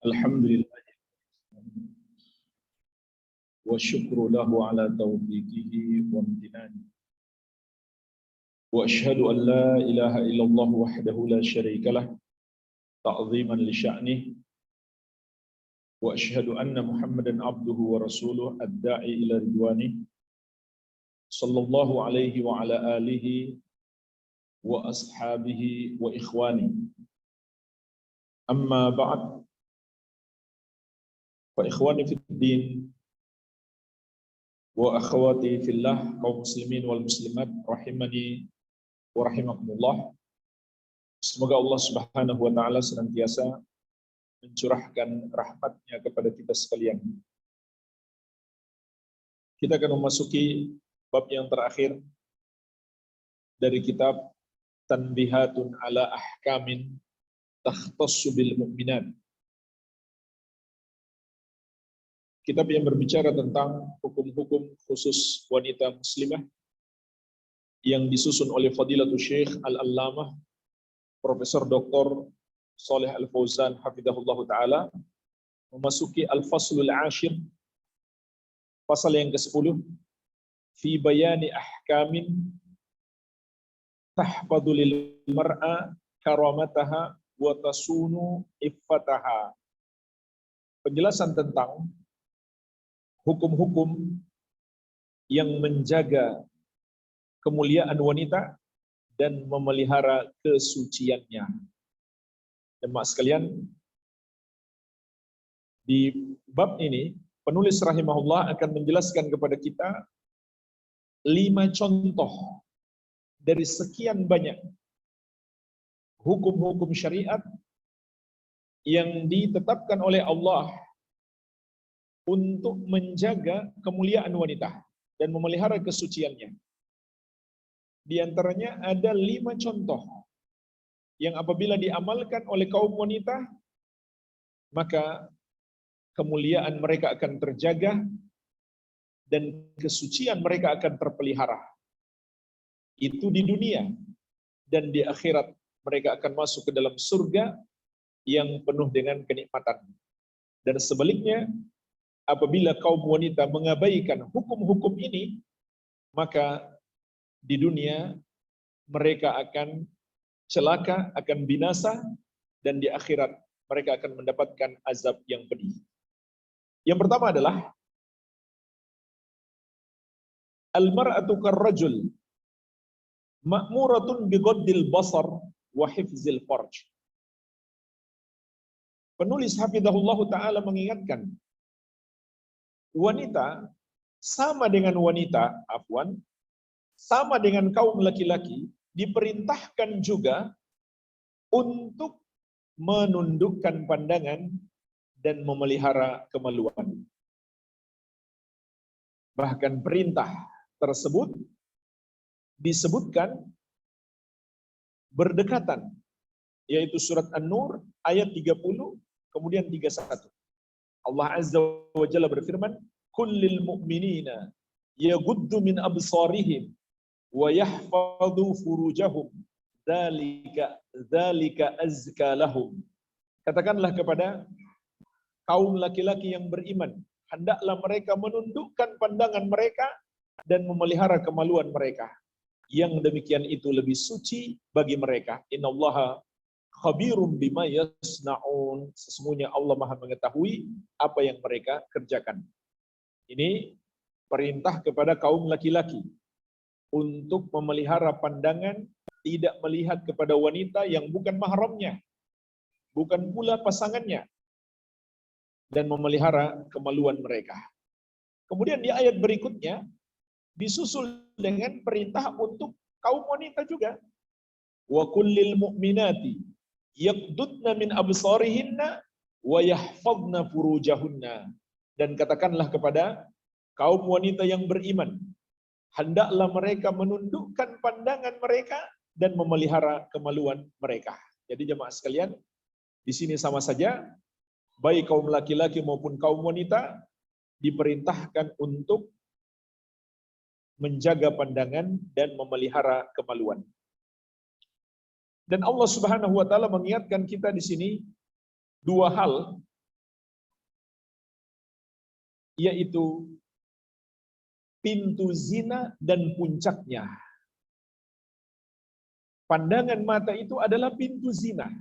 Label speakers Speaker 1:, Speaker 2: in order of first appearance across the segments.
Speaker 1: Alhamdulillah wa syukru lahu ala taufiqihi wa amtinani wa ashhadu an la ilaha illallah wahdahu la syarika lah ta'ziman li sya'nih wa ashhadu anna Muhammadan abduhu wa rasuluh ad-da'i ila ridwanih sallallahu alaihi wa ala alihi wa ashabihi wa ikhwani amma ba'd fa ikhwani fid din wa akhwati fillah kaum muslimin wal muslimat rahimani wa rahimakumullah. Semoga Allah Subhanahu wa taala senantiasa mencurahkan rahmat-Nya kepada kita sekalian. Kita akan memasuki bab yang terakhir dari kitab Tanbihatun ala ahkamin takhtassu bil mu'minat. Kitab yang berbicara tentang hukum-hukum khusus wanita muslimah yang disusun oleh Fadilatul Syekh Al-Allamah Profesor Dr. Shalih Al-Fauzan hafizahullah taala, memasuki Al-Faslul Ashir, pasal yang ke-10, fi bayani ahkamin tahfadhu lil mar'a karamataha wa tasunu iffataha. Penjelasan tentang hukum-hukum yang menjaga kemuliaan wanita dan memelihara kesuciannya. Jemaah sekalian, di bab ini penulis rahimahullah akan menjelaskan kepada kita 5 contoh dari sekian banyak hukum-hukum syariat yang ditetapkan oleh Allah untuk menjaga kemuliaan wanita dan memelihara kesuciannya. Di antaranya ada 5 contoh yang apabila diamalkan oleh kaum wanita, maka kemuliaan mereka akan terjaga dan kesucian mereka akan terpelihara. Itu di dunia, dan di akhirat mereka akan masuk ke dalam surga yang penuh dengan kenikmatan. Dan sebaliknya, apabila kaum wanita mengabaikan hukum-hukum ini, maka di dunia mereka akan celaka, akan binasa, dan di akhirat mereka akan mendapatkan azab yang pedih. Yang pertama adalah al-mar'atu karrajul ma'muratun bighaddil basar wa hifzil farj. Penulis hafizahullah taala mengingatkan, wanita sama dengan kaum laki-laki diperintahkan juga untuk menundukkan pandangan dan memelihara kemaluan. Bahkan perintah tersebut disebutkan berdekatan, yaitu surat An-Nur ayat 30 kemudian 31. Allah Azza wa Jalla berfirman, kullil mu'minina yaghuddu min absarihim wa yahfadhu furujahum dzalika azka lahum. Katakanlah kepada kaum laki-laki yang beriman, hendaklah mereka menundukkan pandangan mereka dan memelihara kemaluan mereka. Yang demikian itu lebih suci bagi mereka. Innallaha khabirum bima yasnaun. Sesungguhnya Allah Maha mengetahui apa yang mereka kerjakan. Ini perintah kepada kaum laki-laki untuk memelihara pandangan, tidak melihat kepada wanita yang bukan mahramnya, bukan pula pasangannya, dan memelihara kemaluan mereka. Kemudian di ayat berikutnya disusul dengan perintah untuk kaum wanita juga. Wa kullil mu'minati yaqdudna min absarihinna wa yahfadna furujahunna. Dan katakanlah kepada kaum wanita yang beriman, hendaklah mereka menundukkan pandangan mereka dan memelihara kemaluan mereka. Jadi jemaah sekalian, di sini sama saja baik kaum laki-laki maupun kaum wanita diperintahkan untuk menjaga pandangan dan memelihara kemaluan. Dan Allah Subhanahu wa taala mengingatkan kita di sini 2 hal yaitu pintu zina dan puncaknya. Pandangan mata itu adalah pintu zina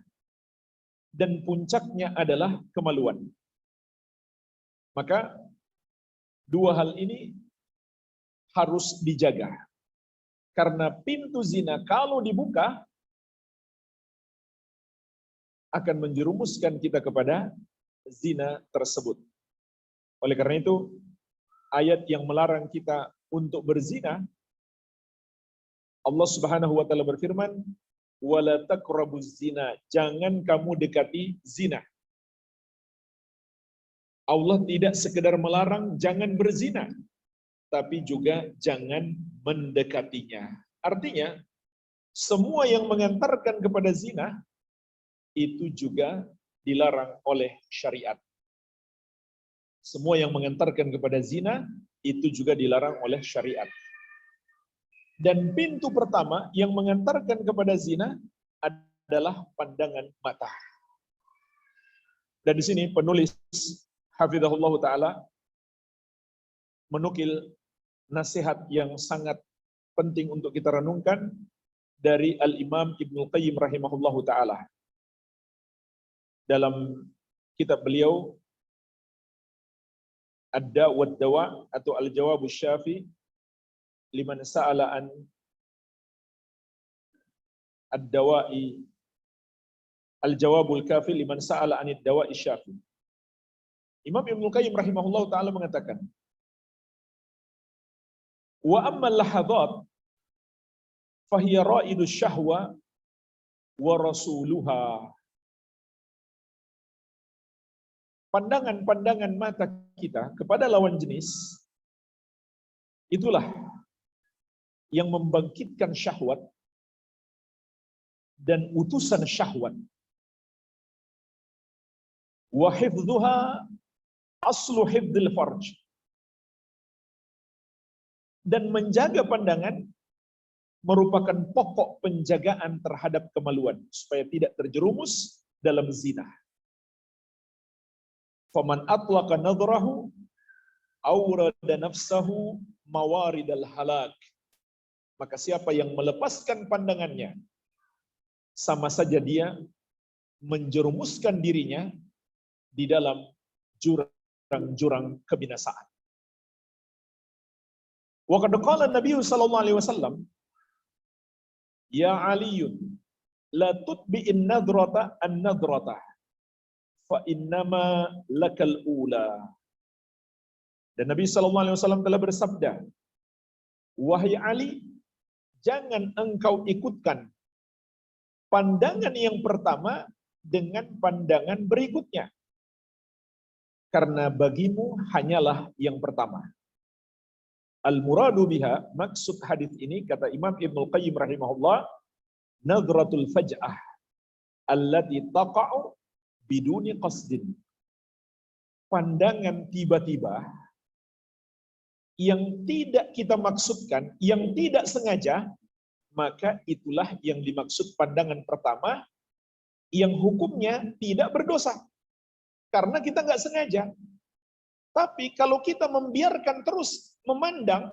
Speaker 1: dan puncaknya adalah kemaluan. Maka dua hal ini harus dijaga. Karena pintu zina kalau dibuka akan menjerumuskan kita kepada zina tersebut. Oleh karena itu, ayat yang melarang kita untuk berzina, Allah Subhanahu wa taala berfirman, "Wala taqrabuz zina." Jangan kamu dekati zina. Allah tidak sekedar melarang jangan berzina, tapi juga jangan mendekatinya. Artinya, semua yang mengantarkan kepada zina itu juga dilarang oleh syariat. Semua yang mengantarkan kepada zina itu juga dilarang oleh syariat. Dan pintu pertama yang mengantarkan kepada zina adalah pandangan mata. Dan di sini penulis hafizahullah taala menukil nasihat yang sangat penting untuk kita renungkan dari Al-Imam Ibnu Qayyim rahimahullahu taala. Dalam kitab beliau Ad-Da' wad-Dawa' atau Al-Jawabus Syafi liman sa'ala an ad-dawa'i Al-Jawabul Kafi liman sa'ala anid dawa'i syafi. Imam Ibnu Qayyim rahimahullahu taala mengatakan, wa amma al-lahadhat fahiya ra'idus syahwa wa rasuluha. Pandangan-pandangan mata kita kepada lawan jenis itulah yang membangkitkan syahwat dan utusan syahwat. Wa hifdzuha aslu hifdzil farj. Dan menjaga pandangan merupakan pokok penjagaan terhadap kemaluan supaya tidak terjerumus dalam zina. Faman atlaqa nadrahu awrada nafsahu mawaridal halak. Maka siapa yang melepaskan pandangannya, sama saja dia menjerumuskan dirinya di dalam jurang-jurang kebinasaan. Wa qad qala Nabi sallallahu alaihi wasallam, ya Aliyun, la tutbi'in nadrata an-nadrata, fa innama lakal ula. Dan Nabi sallallahu alaihi wasallam telah bersabda, wahai Ali, jangan engkau ikutkan pandangan yang pertama dengan pandangan berikutnya, karena bagimu hanyalah yang pertama. Al-muradu biha, maksud hadis ini kata Imam Ibnu Qayyim rahimahullah, nadratul faj'ah allati taqa'u biduni qasdin. Pandangan tiba-tiba yang tidak kita maksudkan, yang tidak sengaja, maka itulah yang dimaksud pandangan pertama yang hukumnya tidak berdosa. Karena kita nggak sengaja. Tapi kalau kita membiarkan terus memandang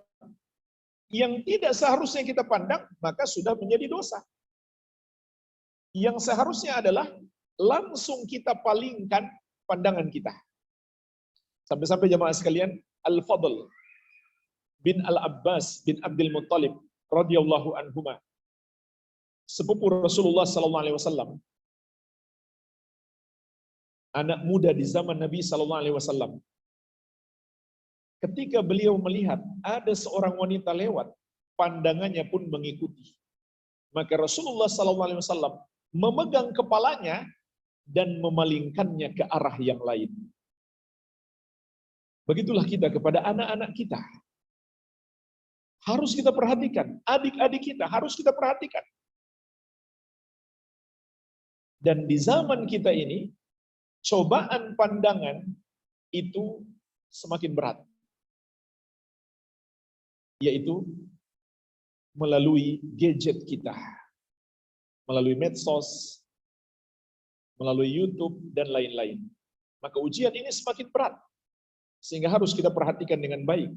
Speaker 1: yang tidak seharusnya kita pandang, maka sudah menjadi dosa. Yang seharusnya adalah langsung kita palingkan pandangan kita. Sampai-sampai jemaah sekalian, Al-Fadl bin Al-Abbas bin Abdul Muttalib radhiyallahu anhuma, sepupu Rasulullah sallallahu alaihi wasallam, anak muda di zaman Nabi sallallahu alaihi wasallam. Ketika beliau melihat ada seorang wanita lewat, pandangannya pun mengikuti. Maka Rasulullah sallallahu alaihi wasallam memegang kepalanya dan memalingkannya ke arah yang lain. Begitulah kita kepada anak-anak kita. Harus kita perhatikan, adik-adik kita harus kita perhatikan. Dan di zaman kita ini, cobaan pandangan itu semakin berat. Yaitu melalui gadget kita, melalui medsos, melalui YouTube, dan lain-lain. Maka ujian ini semakin berat. Sehingga harus kita perhatikan dengan baik.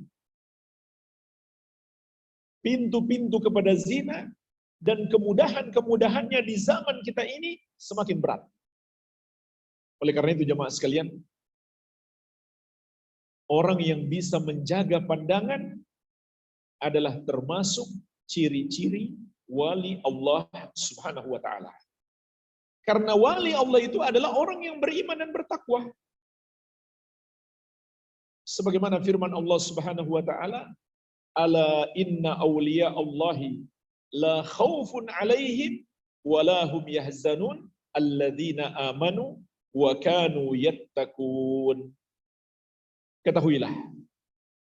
Speaker 1: Pintu-pintu kepada zina dan kemudahan-kemudahannya di zaman kita ini semakin berat. Oleh karena itu jemaah sekalian, orang yang bisa menjaga pandangan adalah termasuk ciri-ciri wali Allah Subhanahu wa taala. Karena wali Allah itu adalah orang yang beriman dan bertakwa. Sebagaimana firman Allah Subhanahu wa taala, "Ala inna awliya Allahi la khaufun 'alaihim wa la hum yahzanun alladzina amanu wa kanu yattaqun." Ketahuilah,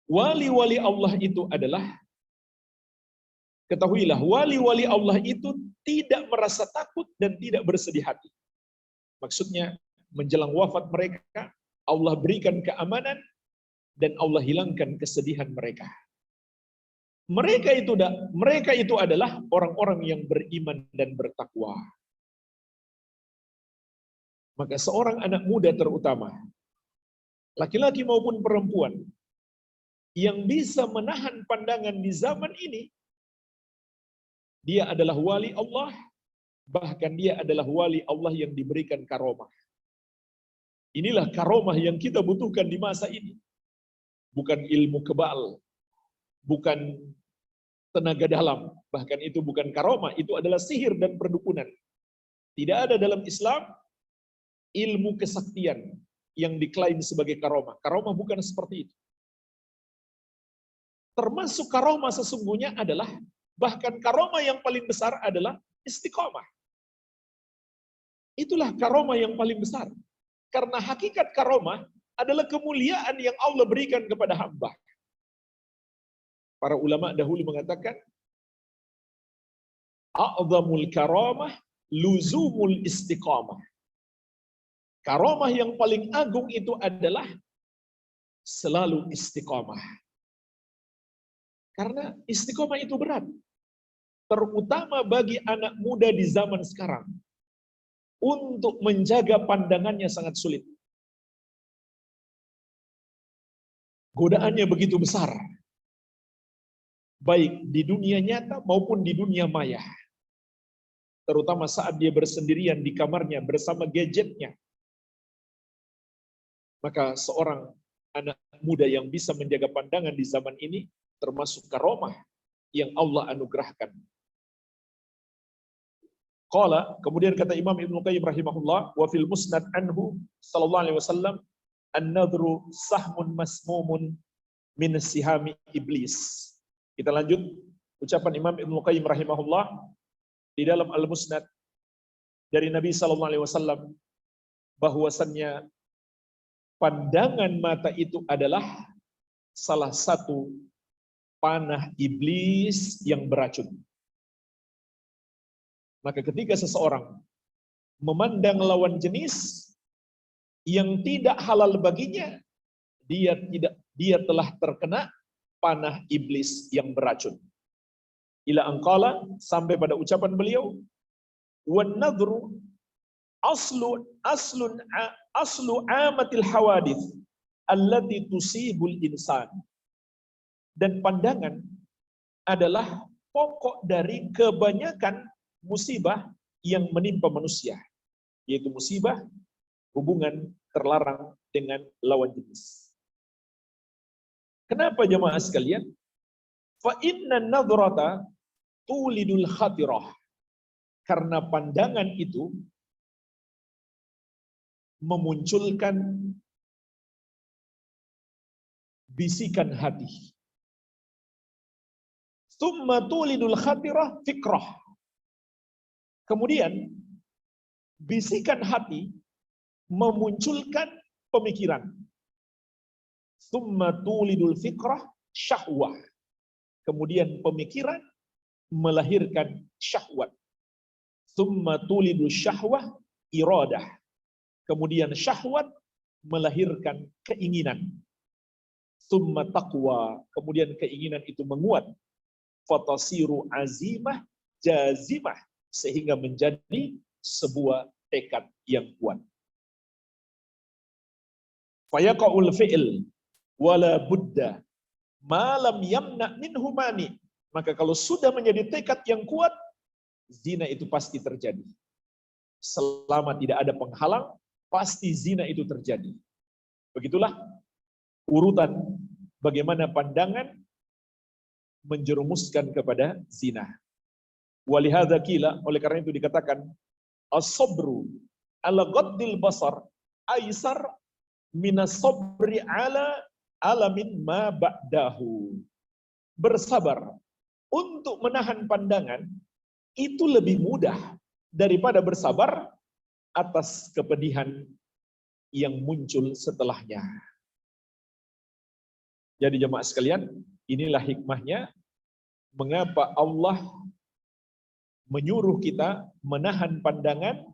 Speaker 1: wali-wali Allah itu adalah wali-wali Allah itu tidak merasa takut dan tidak bersedih hati. Maksudnya, menjelang wafat mereka, Allah berikan keamanan dan Allah hilangkan kesedihan mereka. Mereka itu adalah orang-orang yang beriman dan bertakwa. Maka seorang anak muda terutama, laki-laki maupun perempuan, yang bisa menahan pandangan di zaman ini, dia adalah wali Allah, bahkan dia adalah wali Allah yang diberikan karomah. Inilah karomah yang kita butuhkan di masa ini. Bukan ilmu kebal, bukan tenaga dalam, bahkan itu bukan karomah, itu adalah sihir dan perdukunan. Tidak ada dalam Islam ilmu kesaktian yang diklaim sebagai karomah. Karomah bukan seperti itu. Termasuk karomah sesungguhnya adalah, bahkan karomah yang paling besar adalah istiqomah. Itulah karomah yang paling besar. Karena hakikat karomah adalah kemuliaan yang Allah berikan kepada hamba. Para ulama dahulu mengatakan, a'zamul karamah luzumul istiqamah. Karamah yang paling agung itu adalah selalu istiqamah. Karena istiqamah itu berat. Terutama bagi anak muda di zaman sekarang. Untuk menjaga pandangannya sangat sulit. Godaannya begitu besar. Baik di dunia nyata maupun di dunia maya. Terutama saat dia bersendirian di kamarnya bersama gadgetnya. Maka seorang anak muda yang bisa menjaga pandangan di zaman ini termasuk karomah yang Allah anugerahkan. Qala, kemudian kata Imam Ibnu Qayyim rahimahullah, wa fil musnad anhu sallallahu alaihi wasallam, an-nadhru sahmun masmumun min sihami iblis. Kita lanjut ucapan Imam Ibnu Qayyim rahimahullah di dalam Al-Musnad dari Nabi sallallahu alaihi wasallam, bahwasannya pandangan mata itu adalah salah satu panah iblis yang beracun. Maka ketika seseorang memandang lawan jenis yang tidak halal baginya, dia telah terkena panah iblis yang beracun. Ila angqala, sampai pada ucapan beliau, wan nadhru aslu amatil hawadith allati tusibul insan. Dan pandangan adalah pokok dari kebanyakan musibah yang menimpa manusia, yaitu musibah hubungan terlarang dengan lawan jenis. Kenapa jemaah sekalian? Fa inna nadhrata tulidul khatirah. Karena pandangan itu memunculkan bisikan hati. Tsumma tulidul khatirah fikrah. Kemudian bisikan hati memunculkan pemikiran. Tsumma tulidul fikrah syahwah. Kemudian pemikiran melahirkan syahwat. Tsumma tulidul syahwah iradah. Kemudian syahwat melahirkan keinginan. Tsumma taqwa. Kemudian keinginan itu menguat. Fatasiru azimah jazimah. Sehingga menjadi sebuah tekad yang kuat. Fayaqa'ul fi'il wala budda malam yamna minhu mani. Maka kalau sudah menjadi tekad yang kuat, zina itu pasti terjadi. Selama tidak ada penghalang, pasti zina itu terjadi. Begitulah urutan bagaimana pandangan menjerumuskan kepada zina. Walihadza qila, oleh karena itu dikatakan as-sabru ala ghaddil basar aisar minas sabri ala alamin ma ba'dahu. Bersabar untuk menahan pandangan itu lebih mudah daripada bersabar atas kepedihan yang muncul setelahnya. Jadi jemaah sekalian, inilah hikmahnya mengapa Allah menyuruh kita menahan pandangan,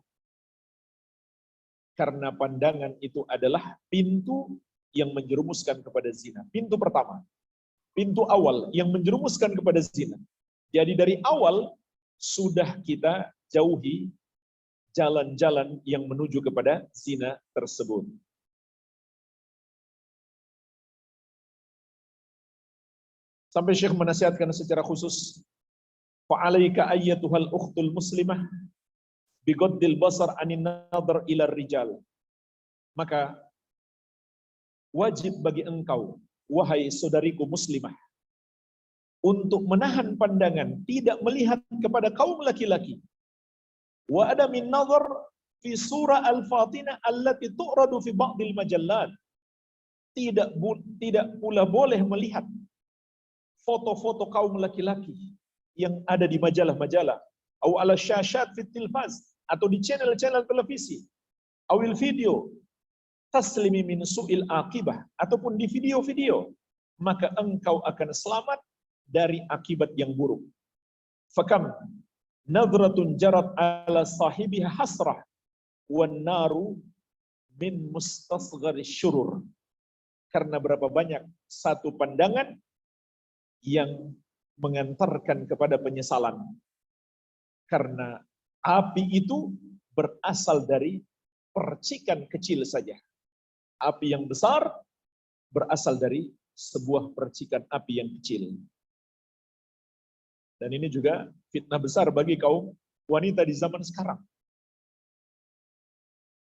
Speaker 1: karena pandangan itu adalah pintu yang menjerumuskan kepada zina. Pintu pertama, pintu awal yang menjerumuskan kepada zina. Jadi dari awal sudah kita jauhi jalan-jalan yang menuju kepada zina tersebut. Sampai Syekh menasihatkan secara khusus, fa'alaika ayyatuhal ukhtul muslimah bigoddil basar anin nadar ila rijal. Maka wajib bagi engkau, wahai saudariku muslimah, untuk menahan pandangan, tidak melihat kepada kaum laki-laki. Wa ada min nadhar fi surah al-fatina allati tu'radu fi ba'dil majallat. Tidak pula boleh melihat foto-foto kaum laki-laki yang ada di majalah-majalah, atau ala syashat fit tilfaz, atau di channel-channel televisi, awil video taslimi min su'il akibah, ataupun di video-video, maka engkau akan selamat dari akibat yang buruk. Fakam nadratun jarat ala sahibiha hasrah wan naru min mustasghari syurur. Karena berapa banyak satu pandangan yang mengantarkan kepada penyesalan. Karena api itu berasal dari percikan kecil saja. Api yang besar berasal dari sebuah percikan api yang kecil. Dan ini juga fitnah besar bagi kaum wanita di zaman sekarang.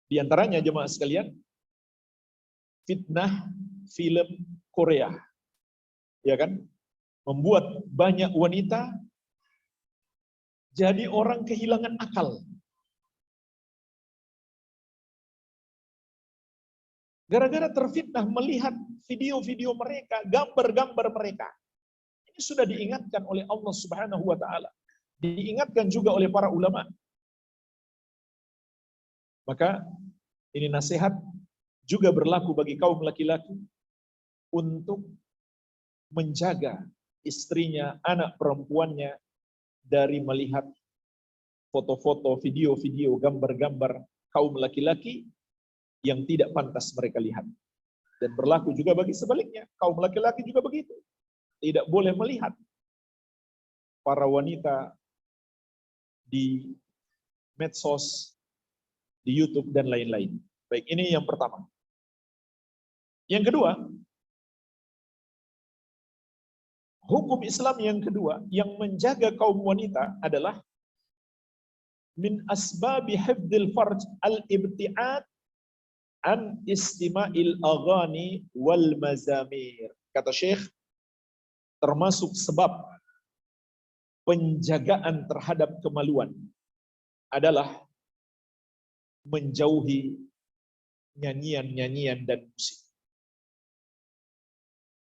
Speaker 1: Di antaranya jemaah sekalian, fitnah film Korea. Ya kan? Membuat banyak wanita jadi orang kehilangan akal. Gara-gara terfitnah melihat video-video mereka, gambar-gambar mereka. Ini sudah diingatkan oleh Allah Subhanahu wa taala. Diingatkan juga oleh para ulama. Maka ini nasihat juga berlaku bagi kaum laki-laki untuk menjaga istrinya, anak perempuannya dari melihat foto-foto, video-video, gambar-gambar kaum laki-laki yang tidak pantas mereka lihat. Dan berlaku juga bagi sebaliknya, kaum laki-laki juga begitu. Tidak boleh melihat para wanita di medsos, di YouTube dan lain-lain. Baik, ini yang pertama. Yang kedua, hukum Islam yang kedua yang menjaga kaum wanita adalah min asbabi hifdzil farj al-ibti'ad an istima'il aghani wal mazamir. Kata Syekh, termasuk sebab penjagaan terhadap kemaluan adalah menjauhi nyanyian-nyanyian dan musik.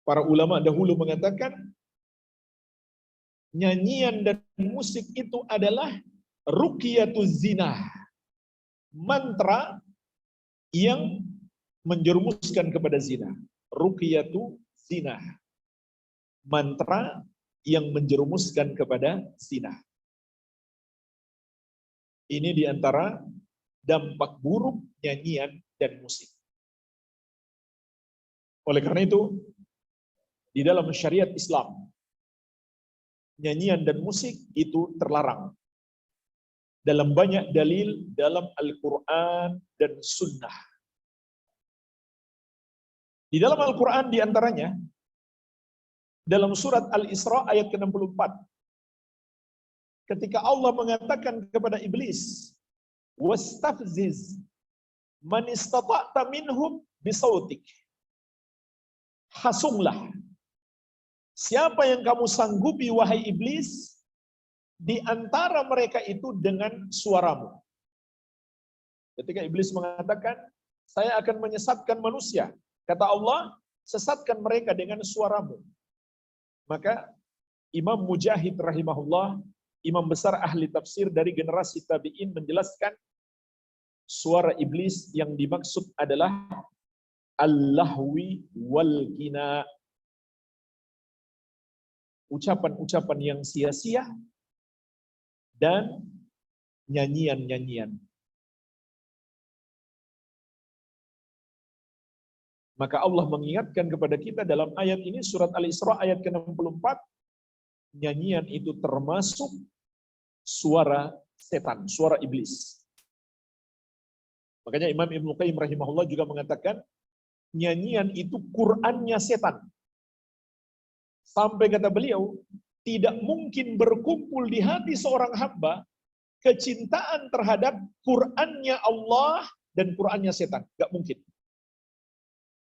Speaker 1: Para ulama dahulu mengatakan nyanyian dan musik itu adalah ruqyatuz zina, mantra yang menjerumuskan kepada zina. Ruqyatu zina, mantra yang menjerumuskan kepada zina. Ini diantara dampak buruk nyanyian dan musik. Oleh karena itu, di dalam syariat Islam, nyanyian dan musik itu terlarang. Dalam banyak dalil dalam Al-Quran dan Sunnah. Di dalam Al-Quran diantaranya, dalam surat Al-Isra ayat ke-64, ketika Allah mengatakan kepada iblis, wastafziz man istata'ta minhum bisautik. Hasunglah siapa yang kamu sanggupi wahai iblis di antara mereka itu dengan suaramu. Ketika iblis mengatakan, saya akan menyesatkan manusia, kata Allah, sesatkan mereka dengan suaramu. Maka Imam Mujahid rahimahullah, imam besar ahli tafsir dari generasi tabi'in, menjelaskan suara iblis yang dimaksud adalah al-lahwi wal gina, ucapan-ucapan yang sia-sia dan nyanyian-nyanyian. Maka Allah mengingatkan kepada kita dalam ayat ini, surat Al-Isra ayat ke-64, nyanyian itu termasuk suara setan, suara iblis. Makanya Imam Ibnu Qayyim rahimahullah juga mengatakan, nyanyian itu Qur'annya setan. Sampai kata beliau, tidak mungkin berkumpul di hati seorang hamba kecintaan terhadap Qur'annya Allah dan Qur'annya setan. Gak mungkin.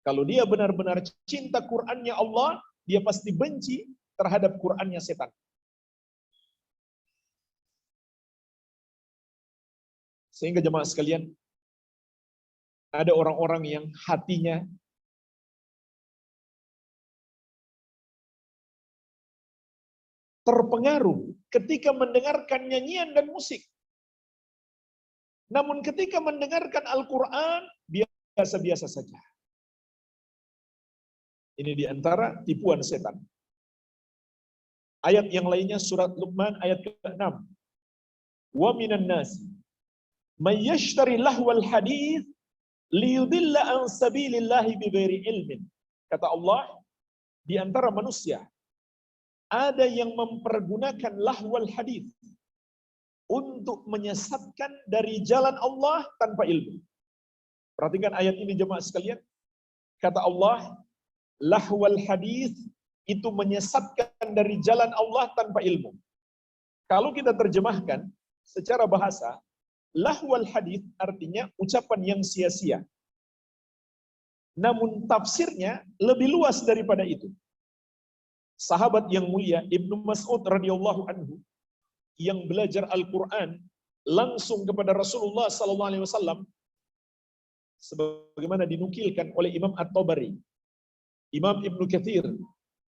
Speaker 1: Kalau dia benar-benar cinta Qur'annya Allah, dia pasti benci terhadap Qur'annya setan. Sehingga jemaah sekalian, ada orang-orang yang hatinya terpengaruh ketika mendengarkan nyanyian dan musik. Namun ketika mendengarkan Al-Quran, biasa-biasa saja. Ini diantara tipuan setan. Ayat yang lainnya surat Luqman ayat ke-6. Wa minan nasi may yashtari lahwal hadits liyudilla an sabilillahi bighairi ilmin. Kata Allah, di antara manusia ada yang mempergunakan lahwal hadits untuk menyesatkan dari jalan Allah tanpa ilmu. Perhatikan ayat ini jemaah sekalian. Kata Allah, lahwal hadits itu menyesatkan dari jalan Allah tanpa ilmu. Kalau kita terjemahkan secara bahasa, lahwal hadits artinya ucapan yang sia-sia. Namun tafsirnya lebih luas daripada itu. Sahabat yang mulia Ibnu Mas'ud radhiyallahu anhu yang belajar Al-Quran langsung kepada Rasulullah sallallahu alaihi wasallam, sebagaimana dinukilkan oleh Imam At-Tabari, Imam Ibnu Katsir,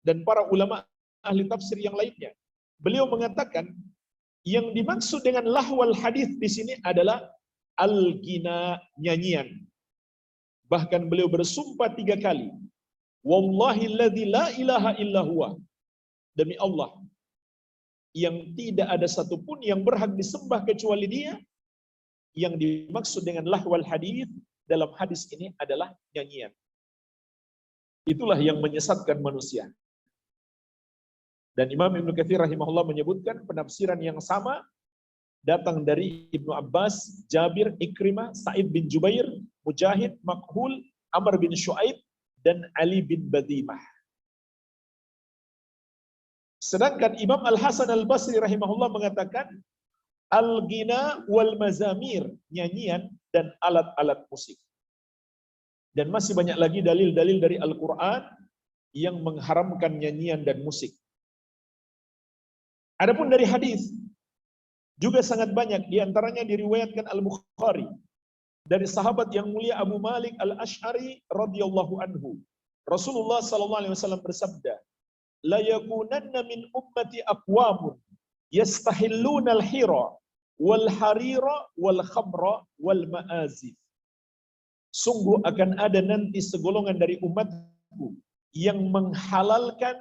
Speaker 1: dan para ulama ahli tafsir yang lainnya. Beliau mengatakan, yang dimaksud dengan lahwal hadis di sini adalah al-gina, nyanyian. Bahkan beliau bersumpah 3 kali. Wallahi alladzi la ilaha illa huwa. Demi Allah, yang tidak ada satupun yang berhak disembah kecuali Dia. Yang dimaksud dengan lahwal hadis dalam hadis ini adalah nyanyian. Itulah yang menyesatkan manusia. Dan Imam Ibnu Katsir rahimahullah menyebutkan penafsiran yang sama datang dari Ibnu Abbas, Jabir, Ikrimah, Sa'id bin Jubair, Mujahid, Makhul, Amr bin Shu'aib, dan Ali bin Badimah. Sedangkan Imam Al-Hasan Al-Basri rahimahullah mengatakan, al-ghina wal mazamir, nyanyian dan alat-alat musik. Dan masih banyak lagi dalil-dalil dari Al-Quran yang mengharamkan nyanyian dan musik. Adapun dari hadis juga sangat banyak, diantaranya diriwayatkan Al-Bukhari dari sahabat yang mulia Abu Malik Al-Asy'ari radhiyallahu anhu. Rasulullah sallallahu alaihi wasallam bersabda, la yakunanna min ummati aqwamun yastahilluna al-hira wal harira wal khamra wal ma'azif. Sungguh akan ada nanti segolongan dari umatku yang menghalalkan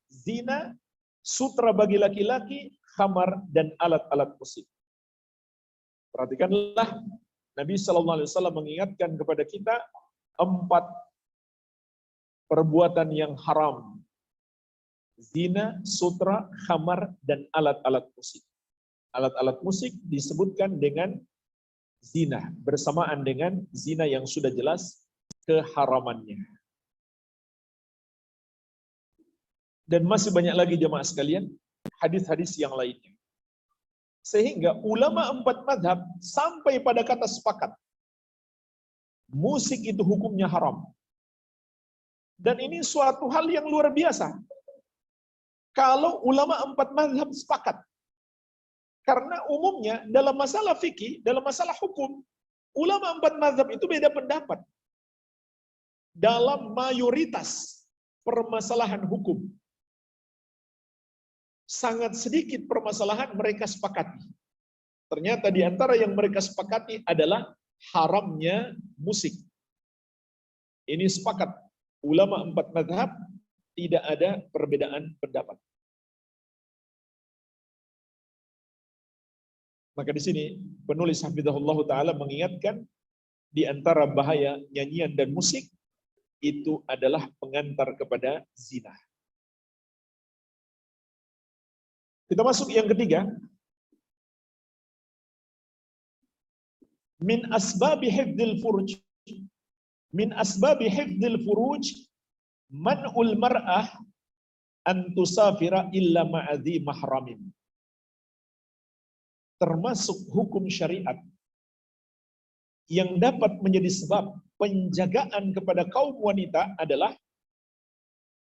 Speaker 1: zina, sutra bagi laki-laki, khamar, dan alat-alat musik. Perhatikanlah, Nabi SAW mengingatkan kepada kita 4 perbuatan yang haram. Zina, sutra, khamar, dan alat-alat musik. Alat-alat musik disebutkan dengan zina, bersamaan dengan zina yang sudah jelas keharamannya. Dan masih banyak lagi jemaah sekalian, hadis-hadis yang lainnya. Sehingga ulama 4 mazhab sampai pada kata sepakat. Musik itu hukumnya haram. Dan ini suatu hal yang luar biasa. Kalau ulama 4 mazhab sepakat. Karena umumnya dalam masalah fikih, dalam masalah hukum, ulama 4 mazhab itu beda pendapat. Dalam mayoritas permasalahan hukum. Sangat sedikit permasalahan mereka sepakati. Ternyata di antara yang mereka sepakati adalah haramnya musik. Ini sepakat. Ulama 4 mazhab tidak ada perbedaan pendapat. Maka di sini penulis hafizahullah taala mengingatkan di antara bahaya nyanyian dan musik itu adalah pengantar kepada zina. Kita masuk yang ketiga. Min asbabi hifdzil furuj. Min asbabi hifdzil furuj man'ul mar'ah an tusafira illa ma'adhi mahramin. Termasuk hukum syariat yang dapat menjadi sebab penjagaan kepada kaum wanita adalah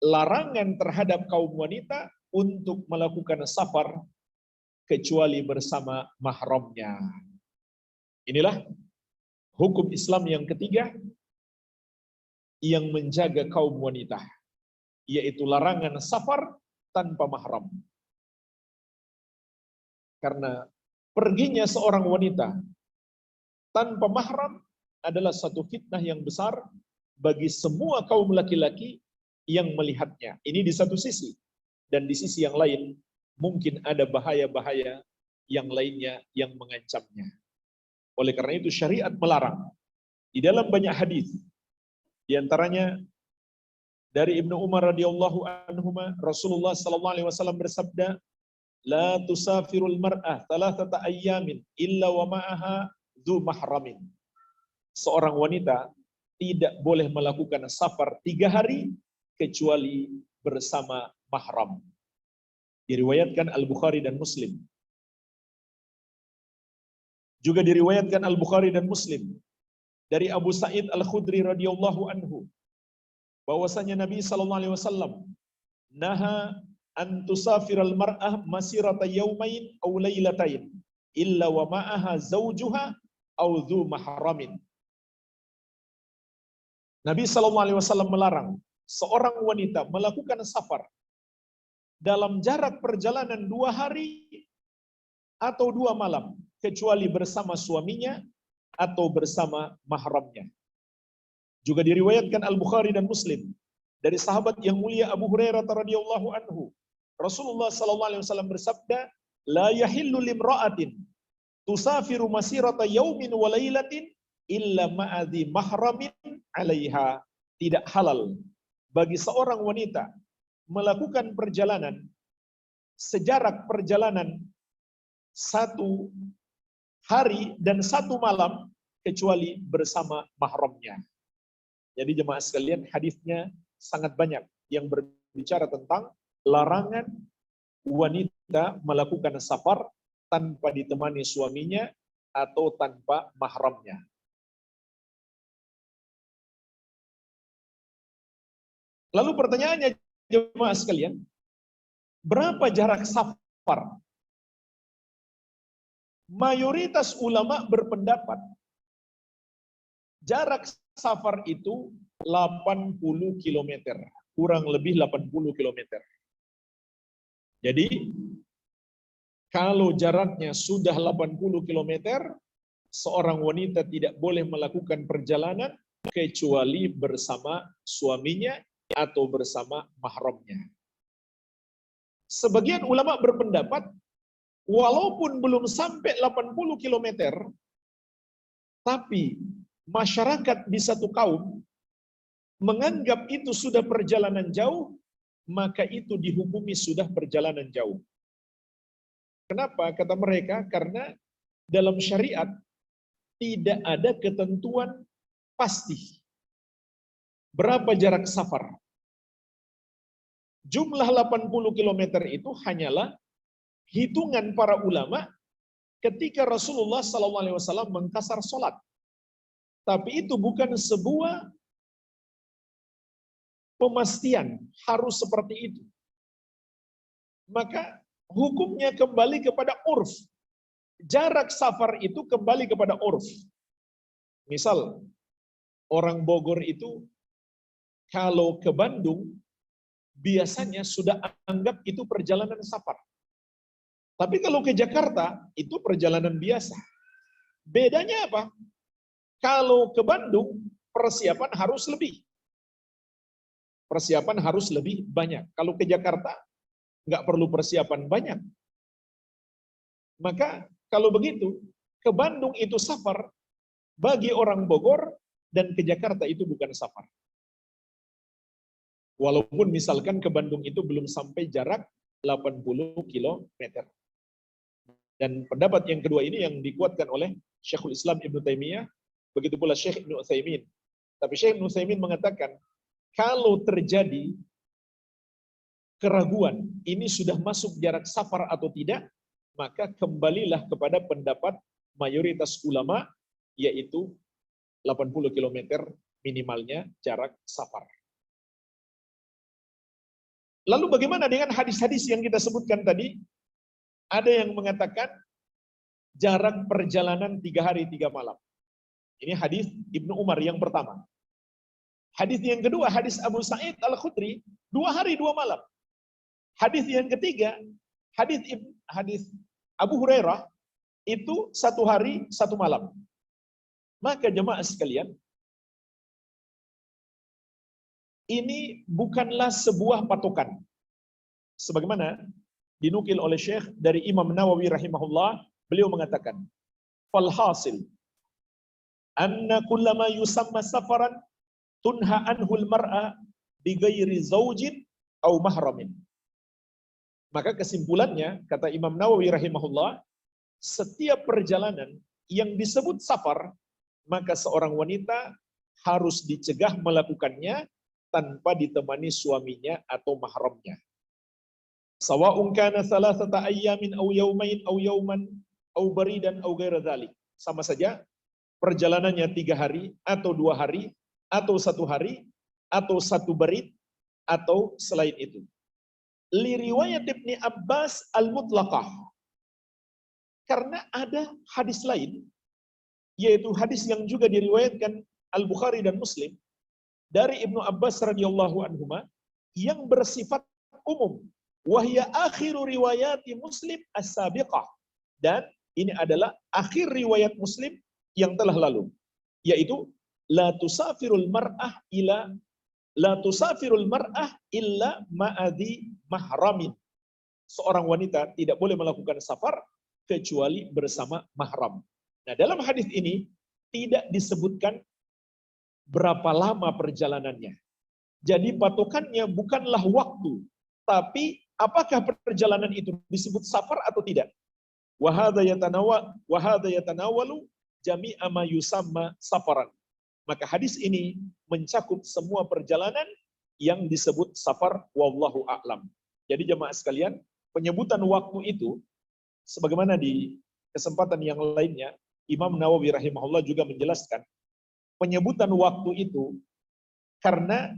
Speaker 1: larangan terhadap kaum wanita untuk melakukan safar kecuali bersama mahramnya. Inilah hukum Islam yang ketiga yang menjaga kaum wanita, yaitu larangan safar tanpa mahram. Karena perginya seorang wanita tanpa mahram adalah satu fitnah yang besar bagi semua kaum laki-laki yang melihatnya. Ini di satu sisi. Dan di sisi yang lain, mungkin ada bahaya-bahaya yang lainnya yang mengancamnya. Oleh karena itu syariat melarang. Di dalam banyak hadis, di antaranya dari Ibnu Umar radhiyallahu anhuma, Rasulullah sallallahu alaihi wasallam bersabda, "La tusafirul mar'ah thalathata ayyamin illa wa ma'aha dzu mahramin." Seorang wanita tidak boleh melakukan safar 3 hari kecuali bersama mahram. Diriwayatkan Al-Bukhari dan Muslim. Juga diriwayatkan Al-Bukhari dan Muslim dari Abu Sa'id Al-Khudri radhiyallahu anhu bahwasanya Nabi sallallahu alaihi wasallam naha an tusafiral mar'ah masirata yaumain aw lailatain illa wa ma'aha zawjuha aw dzu mahramin. Nabi sallallahu alaihi wasallam melarang seorang wanita melakukan safar dalam jarak perjalanan 2 hari atau 2 malam kecuali bersama suaminya atau bersama mahramnya. Juga diriwayatkan Al-Bukhari dan Muslim dari sahabat yang mulia Abu Hurairah radhiyallahu anhu. Rasulullah sallallahu alaihi wasallam bersabda, "La yahillu limra'atin tusafiru masirata yaumin wa lailatin illa ma'adhi mahramin 'alaiha." Tidak halal bagi seorang wanita melakukan perjalanan sejarak perjalanan 1 hari dan 1 malam kecuali bersama mahramnya. Jadi jemaah sekalian, hadisnya sangat banyak yang berbicara tentang larangan wanita melakukan safar tanpa ditemani suaminya atau tanpa mahramnya. Lalu pertanyaannya jemaah sekalian, berapa jarak safar? Mayoritas ulama berpendapat jarak safar itu 80 km, kurang lebih 80 km. Jadi kalau jaraknya sudah 80 km, seorang wanita tidak boleh melakukan perjalanan kecuali bersama suaminya atau bersama mahramnya. Sebagian ulama berpendapat walaupun belum sampai 80 km, tapi masyarakat di satu kaum menganggap itu sudah perjalanan jauh, maka itu dihukumi sudah perjalanan jauh. Kenapa? Kata mereka, karena dalam syariat tidak ada ketentuan pasti berapa jarak safar. Jumlah 80 km itu hanyalah hitungan para ulama ketika Rasulullah SAW mengkasar sholat. Tapi itu bukan sebuah pemastian harus seperti itu. Maka hukumnya kembali kepada urf. Jarak safar itu kembali kepada urf. Misal, orang Bogor itu kalau ke Bandung, biasanya sudah anggap itu perjalanan safar. Tapi kalau ke Jakarta, itu perjalanan biasa. Bedanya apa? Kalau ke Bandung, persiapan harus lebih. Persiapan harus lebih banyak. Kalau ke Jakarta, nggak perlu persiapan banyak. Maka kalau begitu, ke Bandung itu safar, bagi orang Bogor, dan ke Jakarta itu bukan safar. Walaupun misalkan ke Bandung itu belum sampai jarak 80 km. Dan pendapat yang kedua ini yang dikuatkan oleh Syekhul Islam Ibnu Taimiyah, begitu pula Syekh Ibnu Utsaimin. Tapi Syekh Ibnu Utsaimin mengatakan, kalau terjadi keraguan, ini sudah masuk jarak safar atau tidak, maka kembalilah kepada pendapat mayoritas ulama, yaitu 80 km minimalnya jarak safar. Lalu bagaimana dengan hadis-hadis yang kita sebutkan tadi? Ada yang mengatakan jarak perjalanan 3 hari 3 malam. Ini hadis Ibnu Umar yang pertama. Hadis yang kedua, hadis Abu Sa'id Al-Khudri, 2 hari 2 malam. Hadis yang ketiga, hadis Abu Hurairah, itu 1 hari 1 malam. Maka jemaah sekalian, ini bukanlah sebuah patokan. Sebagaimana dinukil oleh Syekh dari Imam Nawawi rahimahullah, beliau mengatakan, "Falhasil anna kullama yusamma safaran tunha anhul mar'a bighairi zaujin au mahramin." Maka kesimpulannya, kata Imam Nawawi rahimahullah, setiap perjalanan yang disebut safar, maka seorang wanita harus dicegah melakukannya tanpa ditemani suaminya atau mahramnya. Sawa'un kana salasata ayyamin aw yawmain aw yawman aw baridan aw ghaira dzalik. Sama saja perjalanannya 3 hari atau 2 hari atau 1 hari atau 1 barid atau selain itu. Li riwayat Ibnu Abbas al-mutlaqah. Karena ada hadis lain, yaitu hadis yang juga diriwayatkan Al-Bukhari dan Muslim dari Ibnu Abbas radhiyallahu anhuma yang bersifat umum. Wahya akhiru riwayati Muslim as-sabiqah. Dan ini adalah akhir riwayat Muslim yang telah lalu, yaitu la tusafirul mar'ah illa ma'adhi mahramin. Seorang wanita tidak boleh melakukan safar kecuali bersama mahram. Nah, dalam hadis ini tidak disebutkan berapa lama perjalanannya. Jadi patokannya bukanlah waktu, tapi apakah perjalanan itu disebut safar atau tidak. Wa hadza yatanawalu jami'a ma yusamma safaran. Maka hadis ini mencakup semua perjalanan yang disebut safar, wallahu a'lam. Jadi jemaah sekalian, penyebutan waktu itu sebagaimana di kesempatan yang lainnya Imam Nawawi rahimahullah juga menjelaskan penyebutan waktu itu karena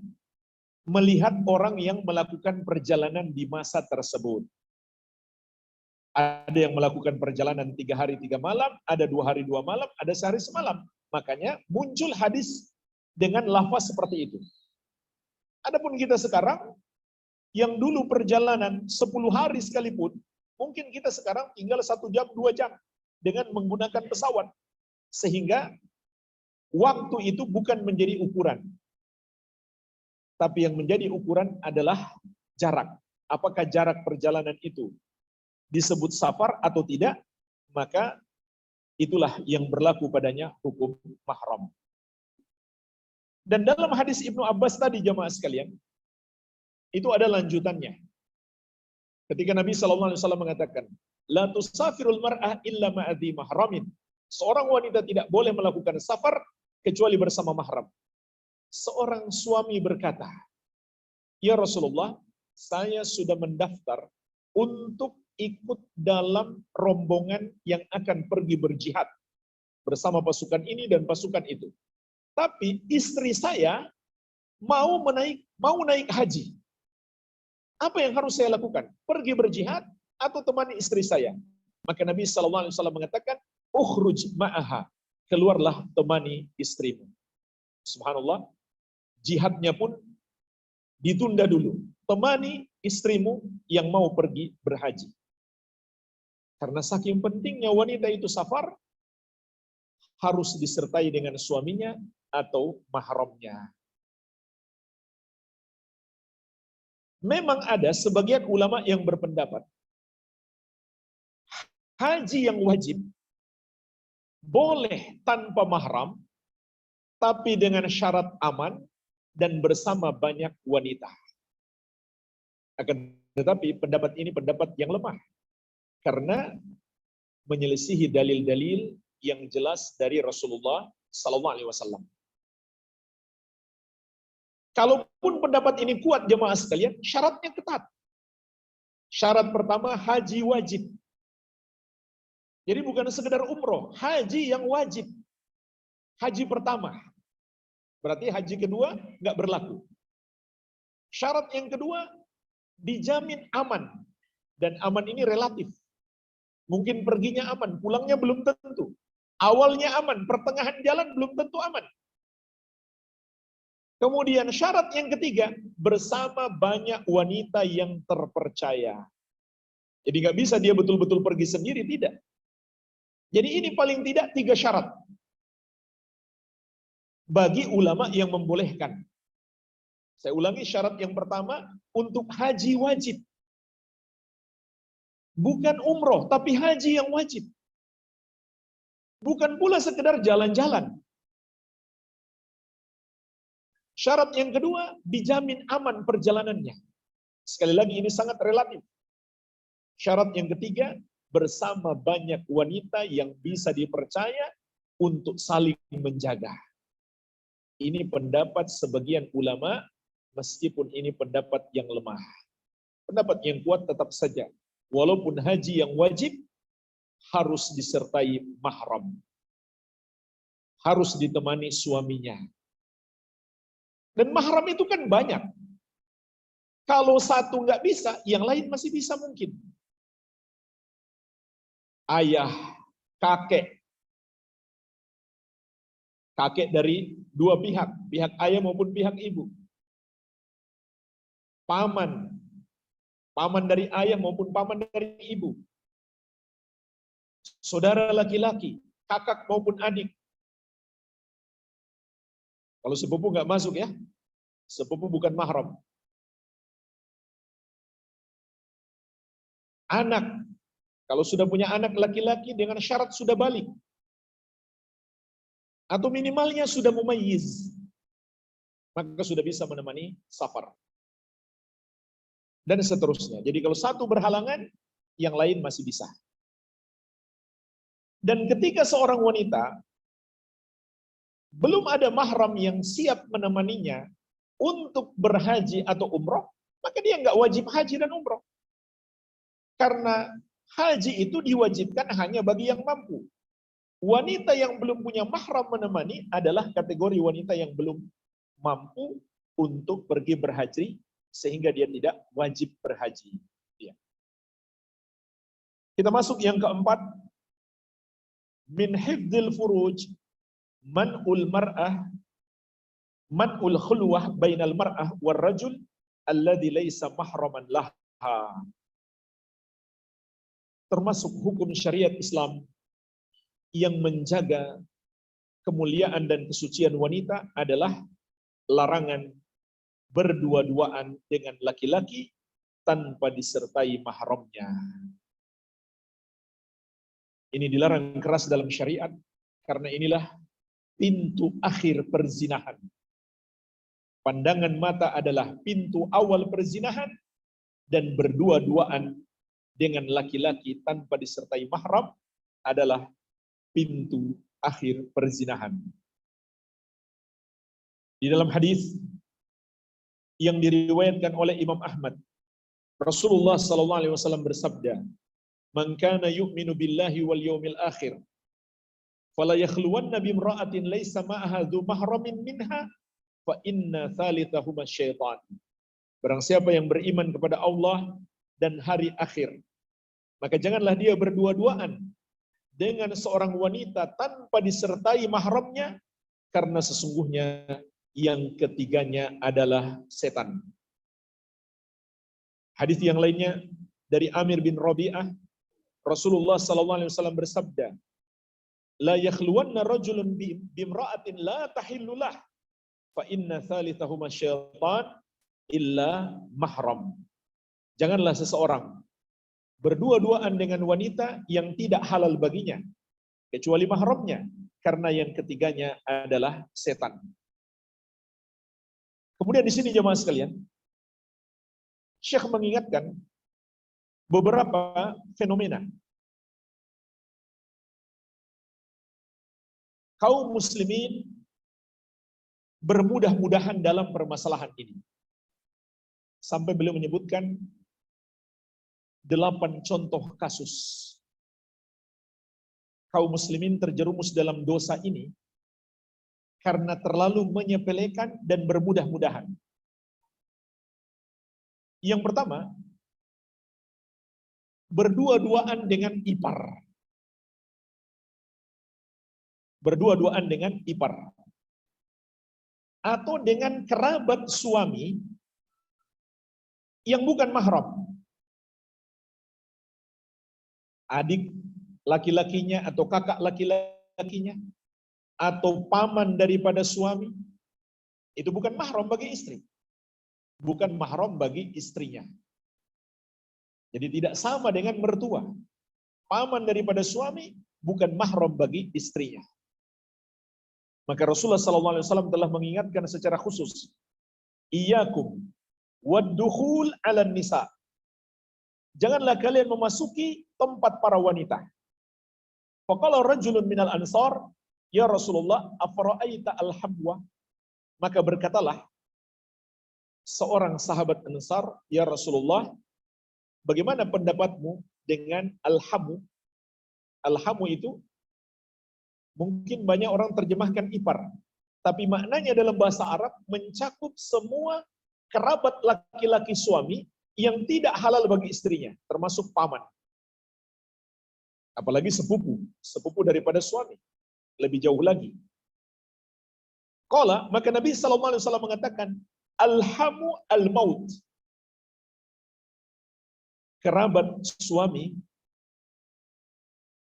Speaker 1: melihat orang yang melakukan perjalanan di masa tersebut. Ada yang melakukan perjalanan 3 hari 3 malam, ada 2 hari 2 malam, ada sehari semalam. Makanya muncul hadis dengan lafaz seperti itu. Adapun kita sekarang, yang dulu perjalanan 10 hari sekalipun, mungkin kita sekarang tinggal 1 jam, 2 jam dengan menggunakan pesawat. Sehingga waktu itu bukan menjadi ukuran. Tapi yang menjadi ukuran adalah jarak. Apakah jarak perjalanan itu disebut safar atau tidak, maka itulah yang berlaku padanya hukum mahram. Dan dalam hadis Ibnu Abbas tadi jemaah sekalian, itu ada lanjutannya. Ketika Nabi SAW mengatakan, la tusafirul mar'ah illa ma'adhi mahramin. Seorang wanita tidak boleh melakukan safar kecuali bersama mahram. Seorang suami berkata, "Ya Rasulullah, saya sudah mendaftar untuk ikut dalam rombongan yang akan pergi berjihad bersama pasukan ini dan pasukan itu. Tapi istri saya mau naik haji. Apa yang harus saya lakukan? Pergi berjihad atau temani istri saya? Maka Nabi SAW mengatakan, ukhruj ma'aha, keluarlah temani istrimu. Subhanallah, jihadnya pun ditunda dulu. Temani istrimu yang mau pergi berhaji. Karena saking pentingnya wanita itu safar, harus disertai dengan suaminya atau mahramnya. Memang ada sebagian ulama yang berpendapat, haji yang wajib boleh tanpa mahram, tapi dengan syarat aman dan bersama banyak wanita. Akan tetapi pendapat ini pendapat yang lemah, karena menyelisihi dalil-dalil yang jelas dari Rasulullah SAW. Kalaupun pendapat ini kuat jemaah sekalian, syaratnya ketat. Syarat pertama, haji wajib. Jadi bukan sekedar umroh, haji yang wajib. Haji pertama. Berarti haji kedua nggak berlaku. Syarat yang kedua, dijamin aman. Dan aman ini relatif. Mungkin perginya aman, pulangnya belum tentu. Awalnya aman, pertengahan jalan belum tentu aman. Kemudian syarat yang ketiga, bersama banyak wanita yang terpercaya. Jadi nggak bisa dia betul-betul pergi sendiri, tidak. Jadi ini paling tidak 3 syarat bagi ulama yang membolehkan. Saya ulangi, syarat yang pertama untuk haji wajib. Bukan umroh, tapi haji yang wajib. Bukan pula sekedar jalan-jalan. Syarat yang kedua, dijamin aman perjalanannya. Sekali lagi ini sangat relatif. Syarat yang ketiga, bersama banyak wanita yang bisa dipercaya untuk saling menjaga. Ini pendapat sebagian ulama, meskipun ini pendapat yang lemah. Pendapat yang kuat tetap saja, walaupun haji yang wajib, harus disertai mahram. Harus ditemani suaminya. Dan mahram itu kan banyak. Kalau satu nggak bisa, yang lain masih bisa mungkin. Ayah, kakek. Kakek dari 2 pihak, pihak ayah maupun pihak ibu. Paman. Paman dari ayah maupun paman dari ibu. Saudara laki-laki, kakak maupun adik. Kalau sepupu nggak masuk ya. Sepupu bukan mahram. Anak. Kalau sudah punya anak laki-laki dengan syarat sudah balik. Atau minimalnya sudah mumayyiz. Maka sudah bisa menemani safar. Dan seterusnya. Jadi kalau satu berhalangan, yang lain masih bisa. Dan ketika seorang wanita belum ada mahram yang siap menemaninya untuk berhaji atau umroh, maka dia nggak wajib haji dan umroh. Karena haji itu diwajibkan hanya bagi yang mampu. Wanita yang belum punya mahram menemani adalah kategori wanita yang belum mampu untuk pergi berhaji, sehingga dia tidak wajib berhaji. Ya. Kita masuk yang keempat. Min hifdzil furuj man'ul mar'ah man'ul khulwah bainal mar'ah war rajul alladhi laysa mahraman laha. Termasuk hukum syariat Islam yang menjaga kemuliaan dan kesucian wanita adalah larangan berdua-duaan dengan laki-laki tanpa disertai mahramnya. Ini dilarang keras dalam syariat karena inilah pintu akhir perzinahan. Pandangan mata adalah pintu awal perzinahan, dan berdua-duaan dengan laki-laki tanpa disertai mahram adalah pintu akhir perzinahan. Di dalam hadis yang diriwayatkan oleh Imam Ahmad Rasulullah sallallahu alaihi wasallam bersabda, "Man kana yu'minu billahi wal yawmil akhir, fala yakhluwanna bimra'atin laysa ma'aha dzu mahramin minha, fa inna thalithahuma syaitan." Barang siapa yang beriman kepada Allah dan hari akhir, maka janganlah dia berdua-duaan dengan seorang wanita tanpa disertai mahramnya, karena sesungguhnya yang ketiganya adalah setan. Hadis yang lainnya dari Amir bin Rabi'ah, Rasulullah sallallahu alaihi wasallam bersabda, "La yakhluwanna rajulun bimra'atin la tahillu lah, fa inna thalithahuma syaitan illa mahram." Janganlah seseorang berdua-duaan dengan wanita yang tidak halal baginya kecuali mahramnya, karena yang ketiganya adalah setan. Kemudian di sini jemaah sekalian, Syekh mengingatkan beberapa fenomena kaum muslimin bermudah-mudahan dalam permasalahan ini. Sampai beliau menyebutkan 8 contoh kasus kaum muslimin terjerumus dalam dosa ini karena terlalu menyepelekan dan bermudah-mudahan. Yang pertama, berdua-duaan dengan ipar. Berdua-duaan dengan ipar. Atau dengan kerabat suami yang bukan mahram. Adik laki-lakinya atau kakak laki-lakinya atau paman daripada suami, itu bukan mahram bagi istri. Bukan mahram bagi istrinya. Jadi tidak sama dengan mertua. Paman daripada suami bukan mahram bagi istrinya. Maka Rasulullah SAW telah mengingatkan secara khusus, "Iyyakum wad-dukhul 'alan nisa." Janganlah kalian memasuki tempat para wanita. Faqala rajulun minal ansar, "Ya Rasulullah, afara'aita al-habwa?" Maka berkatalah seorang sahabat Ansar, "Ya Rasulullah, bagaimana pendapatmu dengan al-hamu?" Al-hamu itu mungkin banyak orang terjemahkan ipar, tapi maknanya dalam bahasa Arab mencakup semua kerabat laki-laki suami yang tidak halal bagi istrinya, termasuk paman. Apalagi sepupu daripada suami, lebih jauh lagi. Qala, maka Nabi sallallahu alaihi wasallam mengatakan, "Alhamu al-maut." Kerabat suami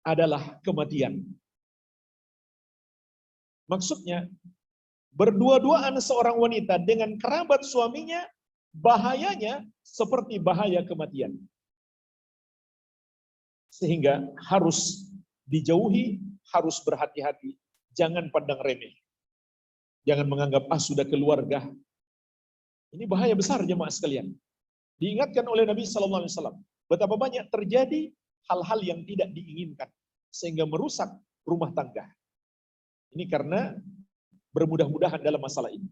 Speaker 1: adalah kematian. Maksudnya, berdua-duaan seorang wanita dengan kerabat suaminya, bahayanya seperti bahaya kematian. Sehingga harus dijauhi, harus berhati-hati, jangan pandang remeh. Jangan menganggap, sudah keluarga. Ini bahaya besar jemaah sekalian. Diingatkan oleh Nabi sallallahu alaihi wasallam betapa banyak terjadi hal-hal yang tidak diinginkan sehingga merusak rumah tangga. Ini karena bermudah-mudahan dalam masalah ini.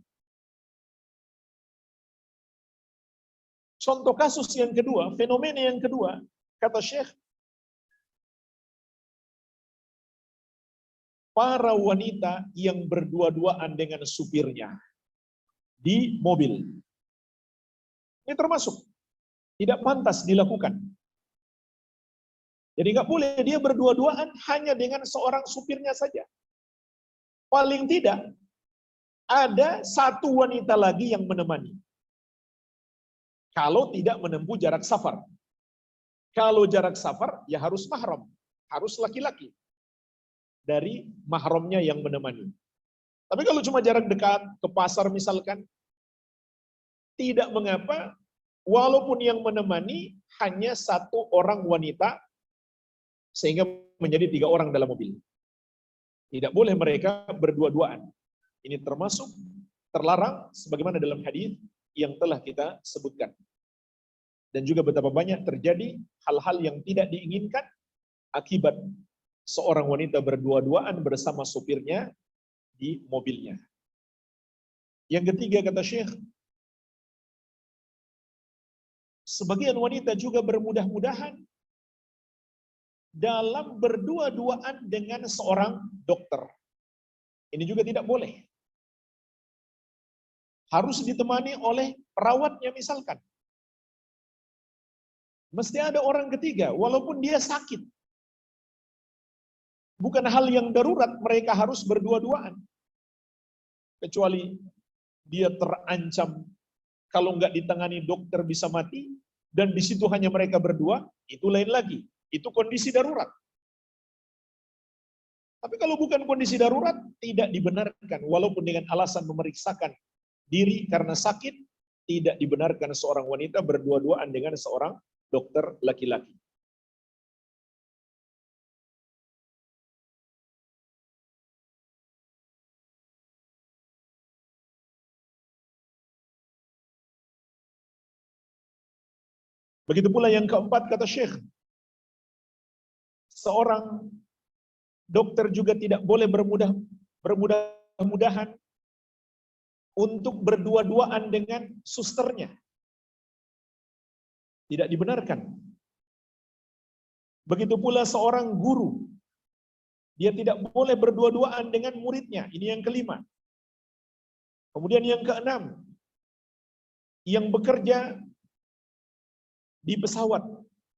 Speaker 1: Contoh kasus yang kedua, fenomena yang kedua, kata Syekh, para wanita yang berdua-duaan dengan supirnya di mobil. Ini termasuk tidak pantas dilakukan. Jadi nggak boleh dia berdua-duaan hanya dengan seorang supirnya saja. Paling tidak ada satu wanita lagi yang menemani. Kalau tidak menempuh jarak safar. Kalau jarak safar ya harus mahram, harus laki-laki dari mahramnya yang menemani. Tapi kalau cuma jarak dekat ke pasar misalkan, tidak mengapa walaupun yang menemani hanya satu orang wanita sehingga menjadi 3 orang dalam mobil. Tidak boleh mereka berdua-duaan. Ini termasuk terlarang sebagaimana dalam hadis yang telah kita sebutkan. Dan juga betapa banyak terjadi hal-hal yang tidak diinginkan akibat seorang wanita berdua-duaan bersama supirnya di mobilnya. Yang ketiga kata Syekh, sebagian wanita juga bermudah-mudahan dalam berdua-duaan dengan seorang dokter. Ini juga tidak boleh. Harus ditemani oleh perawatnya misalkan. Mesti ada orang ketiga, walaupun dia sakit. Bukan hal yang darurat mereka harus berdua-duaan. Kecuali dia terancam, kalau nggak ditangani dokter bisa mati, dan di situ hanya mereka berdua, itu lain lagi. Itu kondisi darurat. Tapi kalau bukan kondisi darurat, tidak dibenarkan. Walaupun dengan alasan memeriksakan diri karena sakit, tidak dibenarkan seorang wanita berdua-duaan dengan seorang dokter laki-laki. Begitu pula yang keempat kata Syekh, seorang dokter juga tidak boleh bermudah-mudahan untuk berdua-duaan dengan susternya. Tidak dibenarkan. Begitu pula seorang guru, dia tidak boleh berdua-duaan dengan muridnya. Ini yang kelima. Kemudian yang keenam, yang bekerja di pesawat,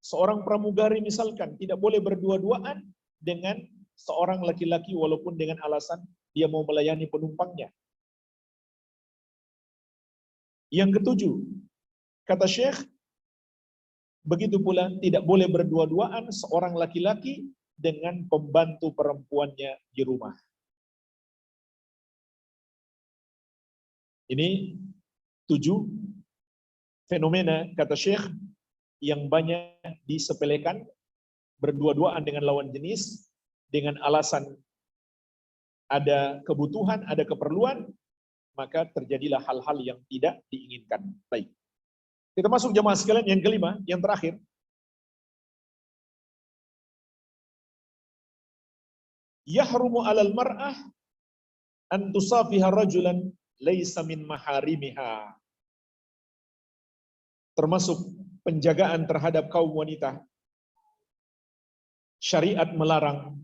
Speaker 1: seorang pramugari misalkan, tidak boleh berdua-duaan dengan seorang laki-laki walaupun dengan alasan dia mau melayani penumpangnya. Yang ketujuh, kata Syekh, begitu pula tidak boleh berdua-duaan seorang laki-laki dengan pembantu perempuannya di rumah. Ini 7 fenomena, kata Syekh, yang banyak disepelekan, berdua-duaan dengan lawan jenis, dengan alasan ada kebutuhan, ada keperluan, maka terjadilah hal-hal yang tidak diinginkan. Baik. Kita masuk jemaah sekalian yang kelima, yang terakhir. Yahrumu 'alal mar'ah an tusafiha rajulan laisa min maharimiha. Termasuk penjagaan terhadap kaum wanita. Syariat melarang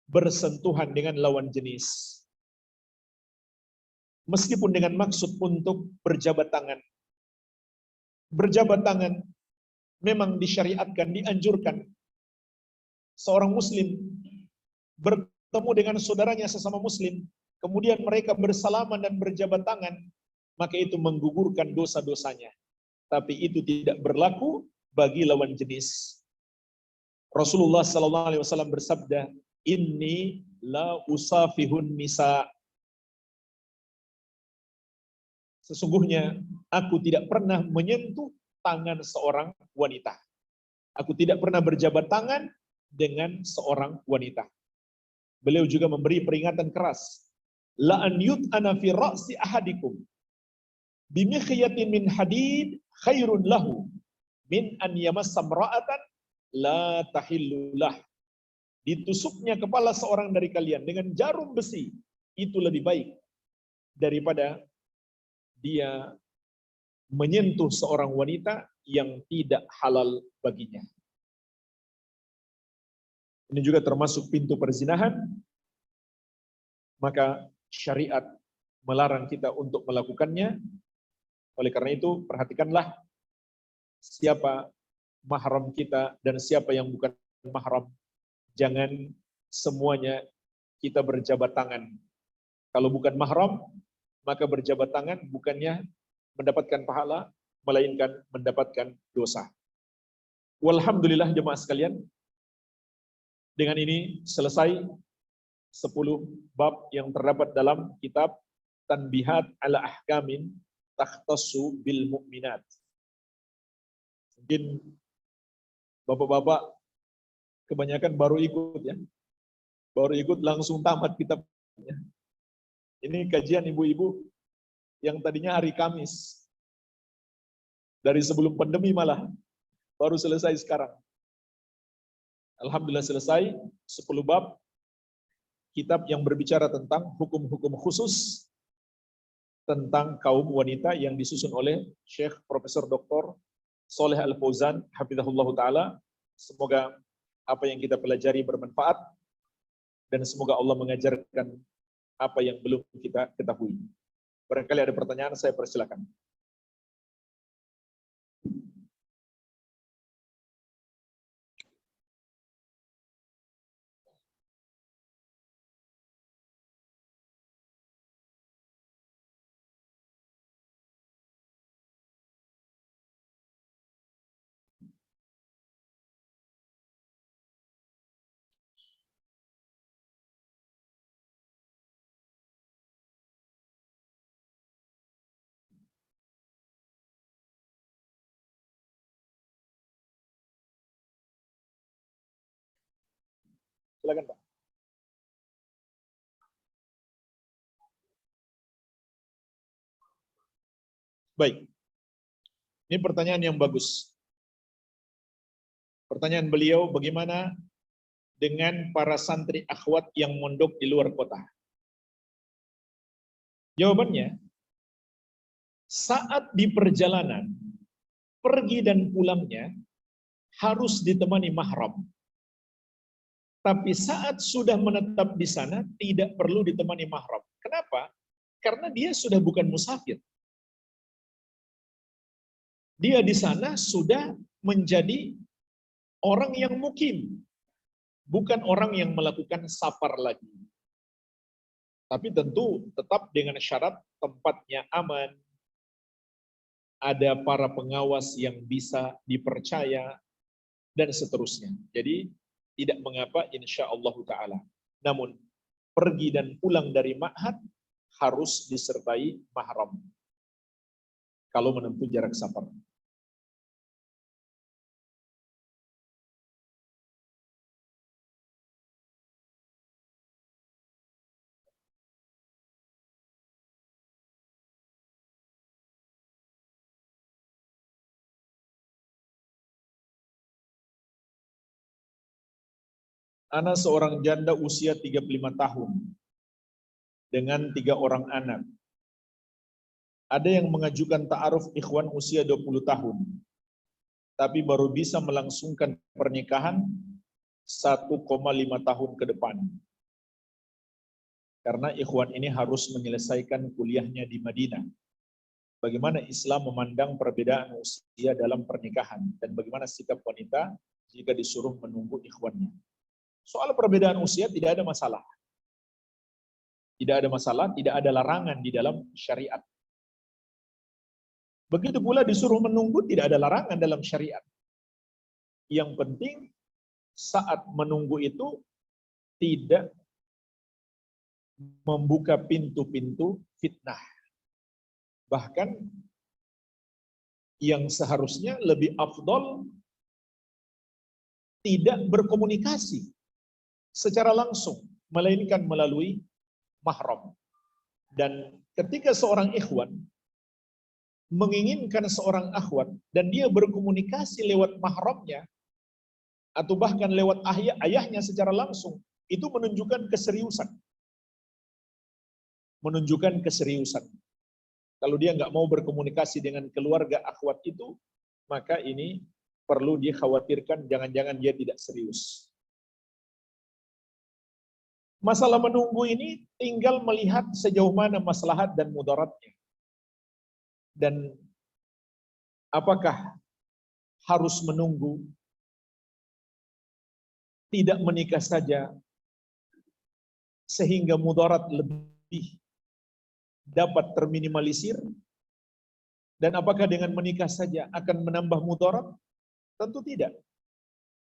Speaker 1: bersentuhan dengan lawan jenis. Meskipun dengan maksud untuk berjabat tangan. Berjabat tangan memang disyariatkan, dianjurkan. Seorang muslim bertemu dengan saudaranya sesama muslim, kemudian mereka bersalaman dan berjabat tangan, maka itu menggugurkan dosa-dosanya. Tapi itu tidak berlaku bagi lawan jenis. Rasulullah SAW bersabda, "Inni la usafihun nisa." Sesungguhnya aku tidak pernah menyentuh tangan seorang wanita. Aku tidak pernah berjabat tangan dengan seorang wanita. Beliau juga memberi peringatan keras. La an yut'ana fi ra'si ahadikum bimikhiyatin min hadid khairun lahu min an yamassa imra'atan la tahillulah. Ditusuknya kepala seorang dari kalian dengan jarum besi, itu lebih baik daripada dia menyentuh seorang wanita yang tidak halal baginya. Ini juga termasuk pintu perzinahan, maka syariat melarang kita untuk melakukannya. Oleh karena itu, perhatikanlah siapa mahram kita dan siapa yang bukan mahram. Jangan semuanya kita berjabat tangan. Kalau bukan mahram, maka berjabat tangan bukannya mendapatkan pahala, melainkan mendapatkan dosa. Walhamdulillah jemaah sekalian, dengan ini selesai 10 bab yang terdapat dalam kitab Tanbihat ala Ahkamin Takhtassu bil Mu'minat. Mungkin bapak-bapak kebanyakan baru ikut ya. Baru ikut langsung tamat kitabnya. Ini kajian ibu-ibu yang tadinya hari Kamis. Dari sebelum pandemi malah baru selesai sekarang. Alhamdulillah selesai 10 bab kitab yang berbicara tentang hukum-hukum khusus tentang kaum wanita yang disusun oleh Syekh Profesor Dr. Shalih Al-Fauzan hafizahullah taala. Semoga apa yang kita pelajari bermanfaat dan semoga Allah mengajarkan apa yang belum kita ketahui. Barangkali ada pertanyaan, saya persilakan. Silakan Pak. Baik. Ini pertanyaan yang bagus. Pertanyaan beliau, bagaimana dengan para santri akhwat yang mondok di luar kota? Jawabannya, saat di perjalanan, pergi dan pulangnya harus ditemani mahram. Tapi saat sudah menetap di sana, tidak perlu ditemani mahram. Kenapa? Karena dia sudah bukan musafir. Dia di sana sudah menjadi orang yang mukim, bukan orang yang melakukan safar lagi. Tapi tentu tetap dengan syarat tempatnya aman, ada para pengawas yang bisa dipercaya, dan seterusnya. Jadi tidak mengapa insya Allah Ta'ala. Namun pergi dan pulang dari ma'had harus disertai mahram kalau menempuh jarak safar. Ana seorang janda usia 35 tahun dengan 3 orang anak. Ada yang mengajukan ta'aruf ikhwan usia 20 tahun, tapi baru bisa melangsungkan pernikahan 1,5 tahun ke depan. Karena ikhwan ini harus menyelesaikan kuliahnya di Madinah. Bagaimana Islam memandang perbedaan usia dalam pernikahan, dan bagaimana sikap wanita jika disuruh menunggu ikhwannya. Soal perbedaan usia tidak ada masalah. Tidak ada masalah, tidak ada larangan di dalam syariat. Begitu pula disuruh menunggu tidak ada larangan dalam syariat. Yang penting saat menunggu itu tidak membuka pintu-pintu fitnah. Bahkan yang seharusnya lebih afdol tidak berkomunikasi secara langsung, melainkan melalui mahram. Dan ketika seorang ikhwan menginginkan seorang akhwat dan dia berkomunikasi lewat mahramnya atau bahkan lewat ayahnya secara langsung, itu menunjukkan keseriusan. Menunjukkan keseriusan. Kalau dia nggak mau berkomunikasi dengan keluarga akhwat itu, maka ini perlu dikhawatirkan jangan-jangan dia tidak serius. Masalah menunggu ini tinggal melihat sejauh mana maslahat dan mudaratnya. Dan apakah harus menunggu, tidak menikah saja, sehingga mudarat lebih dapat terminimalisir, dan apakah dengan menikah saja akan menambah mudarat? Tentu tidak.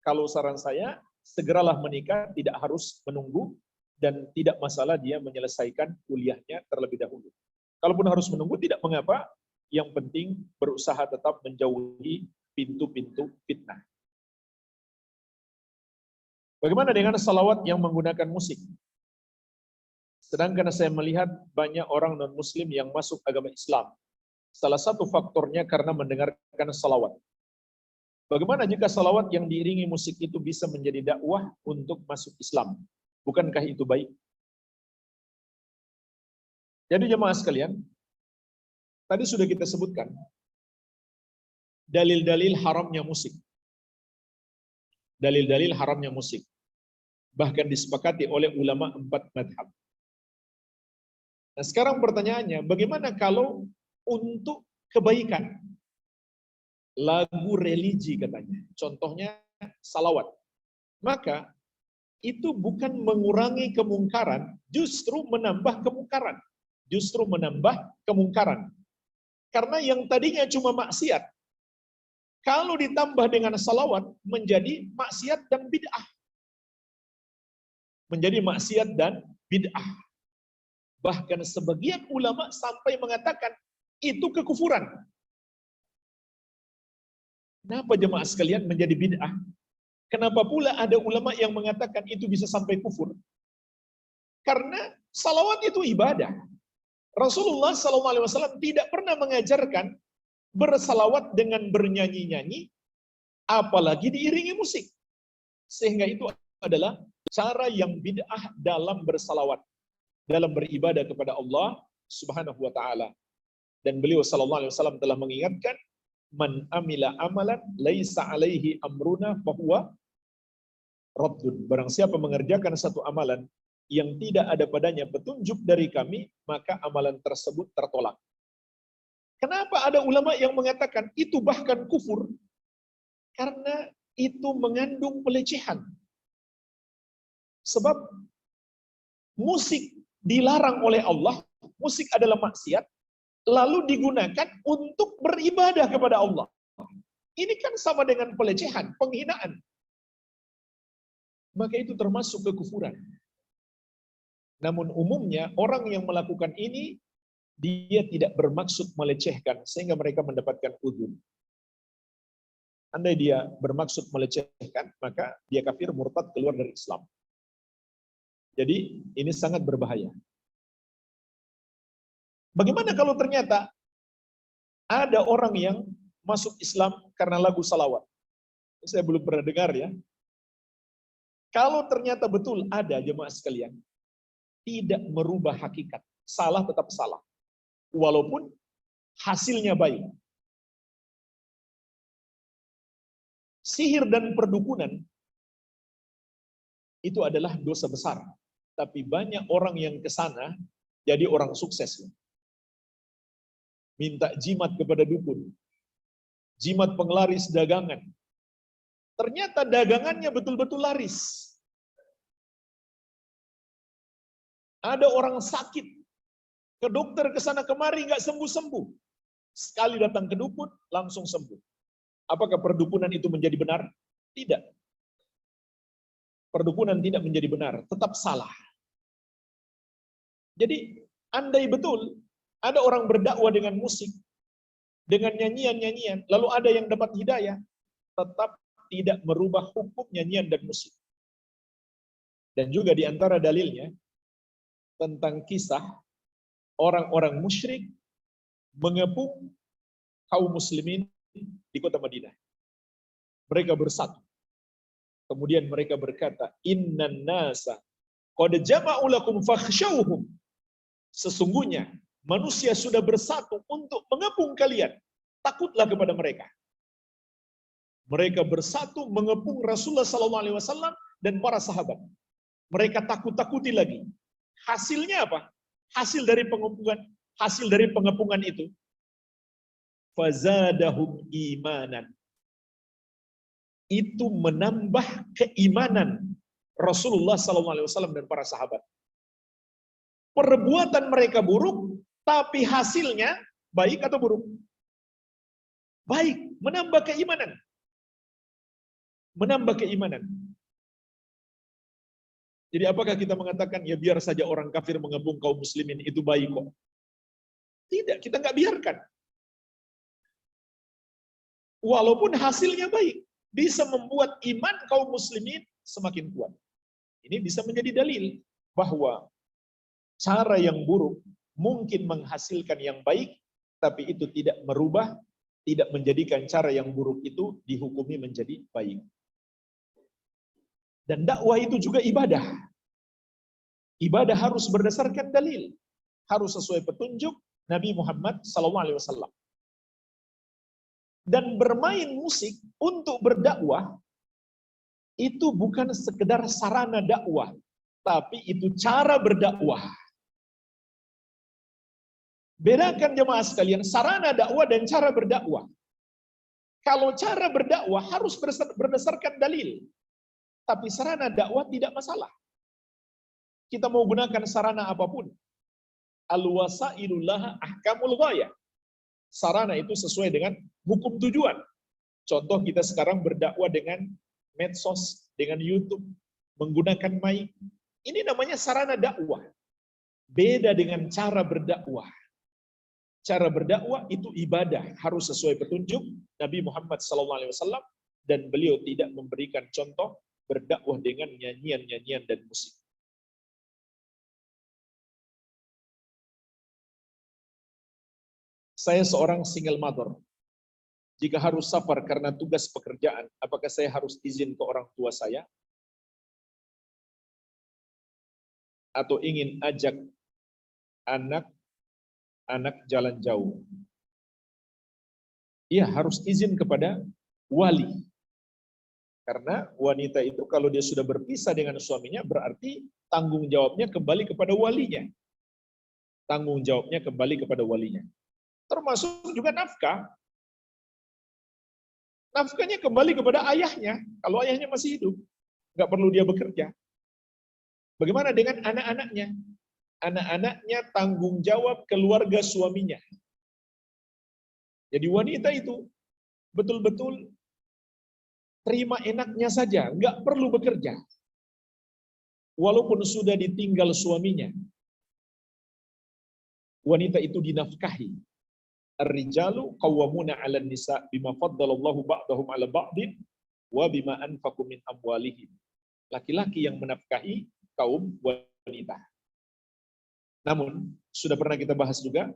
Speaker 1: Kalau saran saya, segeralah menikah, tidak harus menunggu, dan tidak masalah dia menyelesaikan kuliahnya terlebih dahulu. Kalaupun harus menunggu, tidak mengapa, yang penting berusaha tetap menjauhi pintu-pintu fitnah. Bagaimana dengan salawat yang menggunakan musik? Sedangkan saya melihat banyak orang non-muslim yang masuk agama Islam. Salah satu faktornya karena mendengarkan salawat. Bagaimana jika salawat yang diiringi musik itu bisa menjadi dakwah untuk masuk Islam? Bukankah itu baik? Jadi jemaah sekalian, tadi sudah kita sebutkan, dalil-dalil haramnya musik. Dalil-dalil haramnya musik. Bahkan disepakati oleh ulama 4 madhab. Nah sekarang pertanyaannya, bagaimana kalau untuk kebaikan? Lagu religi katanya. Contohnya salawat. Maka itu bukan mengurangi kemungkaran, justru menambah kemungkaran. Justru menambah kemungkaran. Karena yang tadinya cuma maksiat, kalau ditambah dengan salawat menjadi maksiat dan bid'ah. Menjadi maksiat dan bid'ah. Bahkan sebagian ulama sampai mengatakan itu kekufuran. Kenapa jemaah sekalian menjadi bid'ah? Kenapa pula ada ulama yang mengatakan itu bisa sampai kufur? Karena salawat itu ibadah. Rasulullah SAW tidak pernah mengajarkan bersalawat dengan bernyanyi-nyanyi, apalagi diiringi musik. Sehingga itu adalah cara yang bid'ah dalam bersalawat, dalam beribadah kepada Allah Subhanahu wa taala. Dan beliau sallallahu alaihi wasallam telah mengingatkan, man amila amalan laisa alaihi amruna fahuwa raddun. Barang siapa mengerjakan satu amalan yang tidak ada padanya petunjuk dari kami, maka amalan tersebut tertolak. Kenapa ada ulama yang mengatakan itu bahkan kufur? Karena itu mengandung pelecehan. Sebab musik dilarang oleh Allah, musik adalah maksiat, lalu digunakan untuk beribadah kepada Allah. Ini kan sama dengan pelecehan, penghinaan. Maka itu termasuk kekufuran. Namun umumnya orang yang melakukan ini, dia tidak bermaksud melecehkan, sehingga mereka mendapatkan udzur. Andai dia bermaksud melecehkan, maka dia kafir, murtad, keluar dari Islam. Jadi ini sangat berbahaya. Bagaimana kalau ternyata ada orang yang masuk Islam karena lagu salawat? Saya belum pernah dengar ya. Kalau ternyata betul ada, jemaah sekalian, tidak merubah hakikat. Salah tetap salah. Walaupun hasilnya baik. Sihir dan perdukunan itu adalah dosa besar. Tapi banyak orang yang ke sana jadi orang sukses. Minta jimat kepada dukun. Jimat penglaris dagangan. Ternyata dagangannya betul-betul laris. Ada orang sakit, ke dokter ke sana kemari nggak sembuh-sembuh. Sekali datang ke dukun langsung sembuh. Apakah perdukunan itu menjadi benar? Tidak. Perdukunan tidak menjadi benar, tetap salah. Jadi, andai betul ada orang berdakwah dengan musik, dengan nyanyian-nyanyian, lalu ada yang dapat hidayah, tetap tidak merubah hukum nyanyian dan musik. Dan juga di antara dalilnya tentang kisah orang-orang musyrik mengepung kaum muslimin di kota Madinah. Mereka bersatu. Kemudian mereka berkata, "Innan nasa qad jama'u lakum fakhshawhum." Sesungguhnya manusia sudah bersatu untuk mengepung kalian. Takutlah kepada mereka. Mereka bersatu mengepung Rasulullah SAW dan para sahabat. Mereka takut-takuti lagi. Hasilnya apa? Hasil dari pengepungan itu, fazadahum imanan. Itu menambah keimanan Rasulullah SAW dan para sahabat. Perbuatan mereka buruk, tapi hasilnya baik atau buruk? Baik, menambah keimanan. Menambah keimanan. Jadi apakah kita mengatakan, ya biar saja orang kafir mengepung kaum muslimin, itu baik kok? Tidak, kita nggak biarkan. Walaupun hasilnya baik, bisa membuat iman kaum muslimin semakin kuat. Ini bisa menjadi dalil bahwa cara yang buruk mungkin menghasilkan yang baik, tapi itu tidak merubah, tidak menjadikan cara yang buruk itu dihukumi menjadi baik. Dan dakwah itu juga ibadah. Ibadah harus berdasarkan dalil, harus sesuai petunjuk Nabi Muhammad SAW. Dan bermain musik untuk berdakwah itu bukan sekedar sarana dakwah, tapi itu cara berdakwah. Bedakan jemaah sekalian, sarana dakwah dan cara berdakwah. Kalau cara berdakwah harus berdasarkan dalil, tapi sarana dakwah tidak masalah. Kita mau gunakan sarana apapun. Al-wasailullah ahkamul ghayah. Sarana itu sesuai dengan hukum tujuan. Contoh kita sekarang berdakwah dengan medsos, dengan YouTube, menggunakan mic. Ini namanya sarana dakwah. Beda dengan cara berdakwah. Cara berdakwah itu ibadah, harus sesuai petunjuk Nabi Muhammad SAW, dan beliau tidak memberikan contoh berdakwah dengan nyanyian-nyanyian dan musik. Saya seorang single mother. Jika harus safar karena tugas pekerjaan, apakah saya harus izin ke orang tua saya? Atau ingin ajak anak jalan jauh? Iya, harus izin kepada wali. Karena wanita itu kalau dia sudah berpisah dengan suaminya, berarti tanggung jawabnya kembali kepada walinya. Tanggung jawabnya kembali kepada walinya. Termasuk juga nafkah. Nafkahnya kembali kepada ayahnya, kalau ayahnya masih hidup. Nggak perlu dia bekerja. Bagaimana dengan anak-anaknya? Anak-anaknya tanggung jawab keluarga suaminya. Jadi wanita itu betul-betul terima enaknya saja, nggak perlu bekerja. Walaupun sudah ditinggal suaminya, wanita itu dinafkahi. Ar-rijalu qawwamuna 'alan nisa bima faddalallahu ba'dahum 'ala ba'din wa bima anfaqu min amwalihim. Laki-laki yang menafkahi kaum wanita. Namun, sudah pernah kita bahas juga,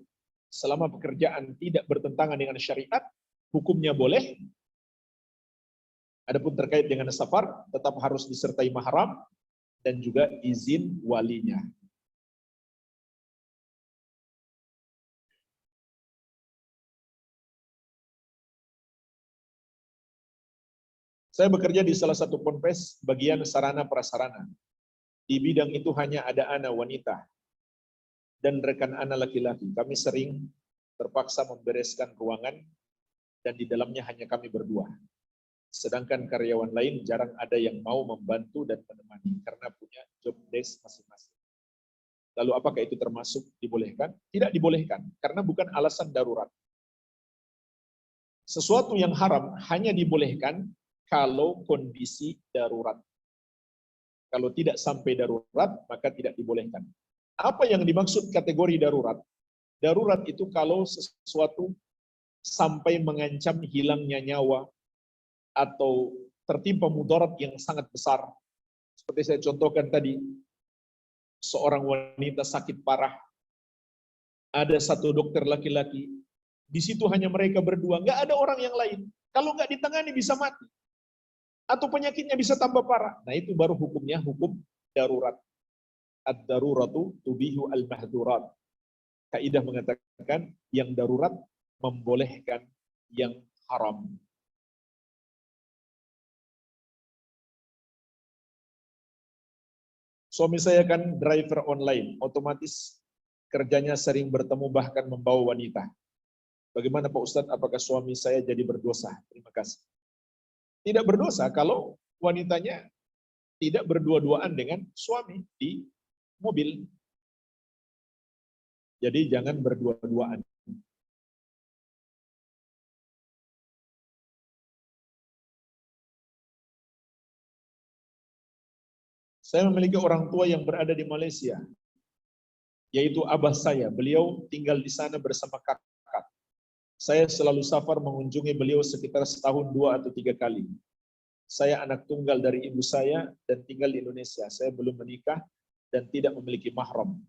Speaker 1: selama pekerjaan tidak bertentangan dengan syariat, hukumnya boleh. Adapun terkait dengan safar, tetap harus disertai mahram dan juga izin walinya. Saya bekerja di salah satu ponpes bagian sarana prasarana. Di bidang itu hanya ada anak wanita dan rekan anak laki-laki. Kami sering terpaksa membereskan ruangan dan di dalamnya hanya kami berdua. Sedangkan karyawan lain jarang ada yang mau membantu dan menemani karena punya job desk masing-masing. Lalu apakah itu termasuk dibolehkan? Tidak dibolehkan, karena bukan alasan darurat. Sesuatu yang haram hanya dibolehkan kalau kondisi darurat. Kalau tidak sampai darurat, maka tidak dibolehkan. Apa yang dimaksud kategori darurat? Darurat itu kalau sesuatu sampai mengancam hilangnya nyawa atau tertimpa mudarat yang sangat besar. Seperti saya contohkan tadi, seorang wanita sakit parah, ada satu dokter laki-laki, di situ hanya mereka berdua, nggak ada orang yang lain. Kalau nggak ditangani bisa mati. Atau penyakitnya bisa tambah parah. Nah itu baru hukumnya hukum darurat. Ad-daruratu tubihu al-mahdurat. Kaidah mengatakan yang darurat membolehkan yang haram. Suami saya kan driver online, otomatis kerjanya sering bertemu bahkan membawa wanita. Bagaimana Pak Ustadz, apakah suami saya jadi berdosa? Terima kasih. Tidak berdosa kalau wanitanya tidak berdua-duaan dengan suami di mobil. Jadi jangan berdua-duaan. Saya memiliki orang tua yang berada di Malaysia, yaitu abah saya. Beliau tinggal di sana bersama kakak. Saya selalu safar mengunjungi beliau sekitar setahun 2 atau 3 kali. Saya anak tunggal dari ibu saya dan tinggal di Indonesia. Saya belum menikah dan tidak memiliki mahram.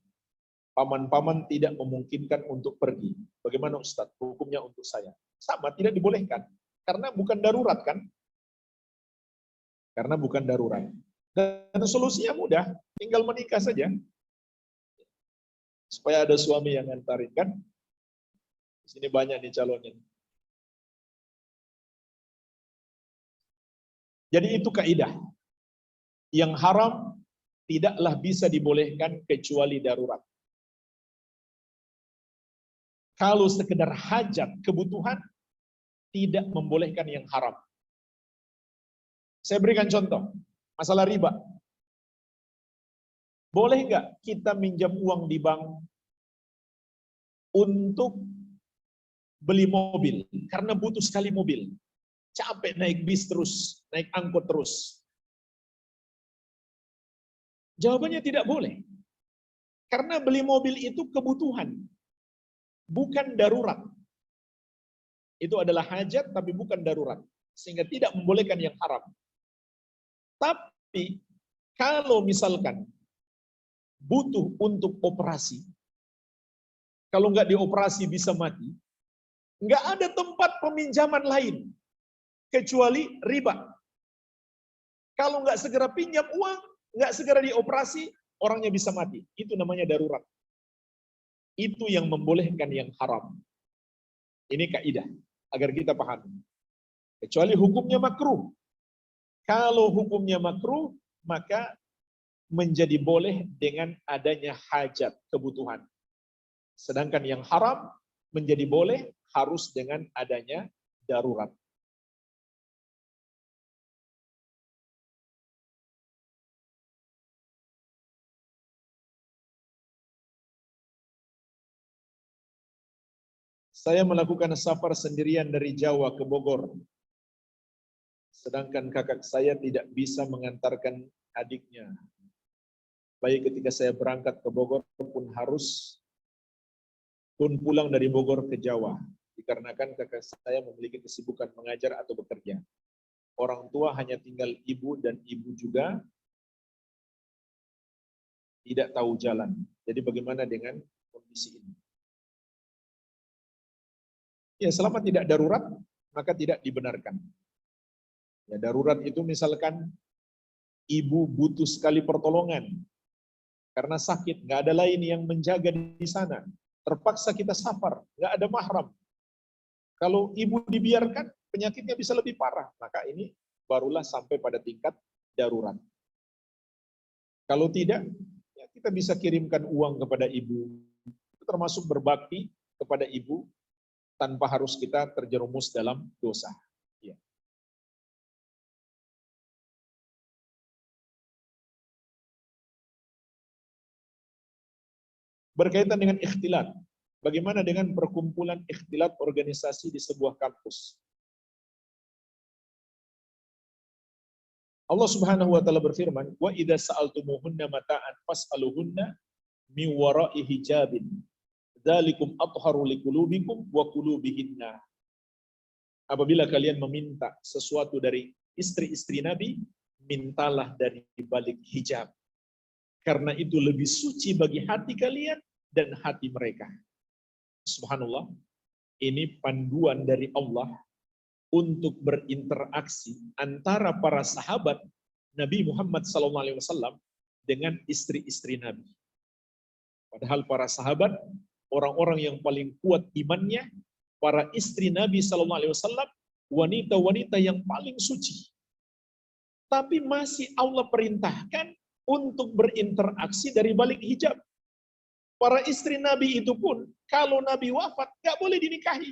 Speaker 1: Paman-paman tidak memungkinkan untuk pergi. Bagaimana Ustaz? Hukumnya untuk saya? Sama, tidak dibolehkan. Karena bukan darurat kan? Karena bukan darurat. Dan solusinya mudah, tinggal menikah saja. Supaya ada suami yang ngantarin kan? Di sini banyak nih calonnya. Jadi itu kaidah. Yang haram tidaklah bisa dibolehkan kecuali darurat. Kalau sekedar hajat, kebutuhan, tidak membolehkan yang haram. Saya berikan contoh, masalah riba. Boleh nggak kita minjam uang di bank untuk beli mobil? Karena butuh sekali mobil. Capek naik bis terus, naik angkot terus. Jawabannya tidak boleh. Karena beli mobil itu kebutuhan, bukan darurat. Itu adalah hajat tapi bukan darurat. Sehingga tidak membolehkan yang haram. Tapi kalau misalkan butuh untuk operasi, kalau nggak dioperasi bisa mati, nggak ada tempat peminjaman lain kecuali riba. Kalau nggak segera pinjam uang, nggak segera dioperasi, orangnya bisa mati. Itu namanya darurat. Itu yang membolehkan yang haram. Ini kaidah agar kita pahami. Kecuali hukumnya makruh. Kalau hukumnya makruh, maka menjadi boleh dengan adanya hajat, kebutuhan. Sedangkan yang haram menjadi boleh harus dengan adanya darurat. Saya melakukan safar sendirian dari Jawa ke Bogor. Sedangkan kakak saya tidak bisa mengantarkan adiknya. Baik ketika saya berangkat ke Bogor pun pulang dari Bogor ke Jawa. Dikarenakan kakak saya memiliki kesibukan mengajar atau bekerja. Orang tua hanya tinggal ibu dan ibu juga tidak tahu jalan. Jadi bagaimana dengan kondisi ini? Ya, selama tidak darurat, maka tidak dibenarkan. Ya, darurat itu misalkan ibu butuh sekali pertolongan karena sakit, nggak ada lain yang menjaga di sana. Terpaksa kita safar, nggak ada mahram. Kalau ibu dibiarkan, penyakitnya bisa lebih parah. Maka ini barulah sampai pada tingkat darurat. Kalau tidak, ya kita bisa kirimkan uang kepada ibu. Itu termasuk berbakti kepada ibu tanpa harus kita terjerumus dalam dosa. Ya. Berkaitan dengan ikhtilat, bagaimana dengan perkumpulan ikhtilat organisasi di sebuah kampus? Allah Subhanahu wa taala berfirman, "Wa idza sa'altumuhunna mata'an fas'aluhunna min wara'i hijabin. Dzalikum athharu liqulubikum wa qulubihinna." Apabila kalian meminta sesuatu dari istri-istri Nabi, mintalah dari balik hijab. Karena itu lebih suci bagi hati kalian dan hati mereka. Subhanallah, ini panduan dari Allah untuk berinteraksi antara para sahabat Nabi Muhammad SAW dengan istri-istri Nabi. Padahal para sahabat, orang-orang yang paling kuat imannya, para istri Nabi SAW, wanita-wanita yang paling suci. Tapi masih Allah perintahkan untuk berinteraksi dari balik hijab. Para istri Nabi itu pun, kalau Nabi wafat, nggak boleh dinikahi.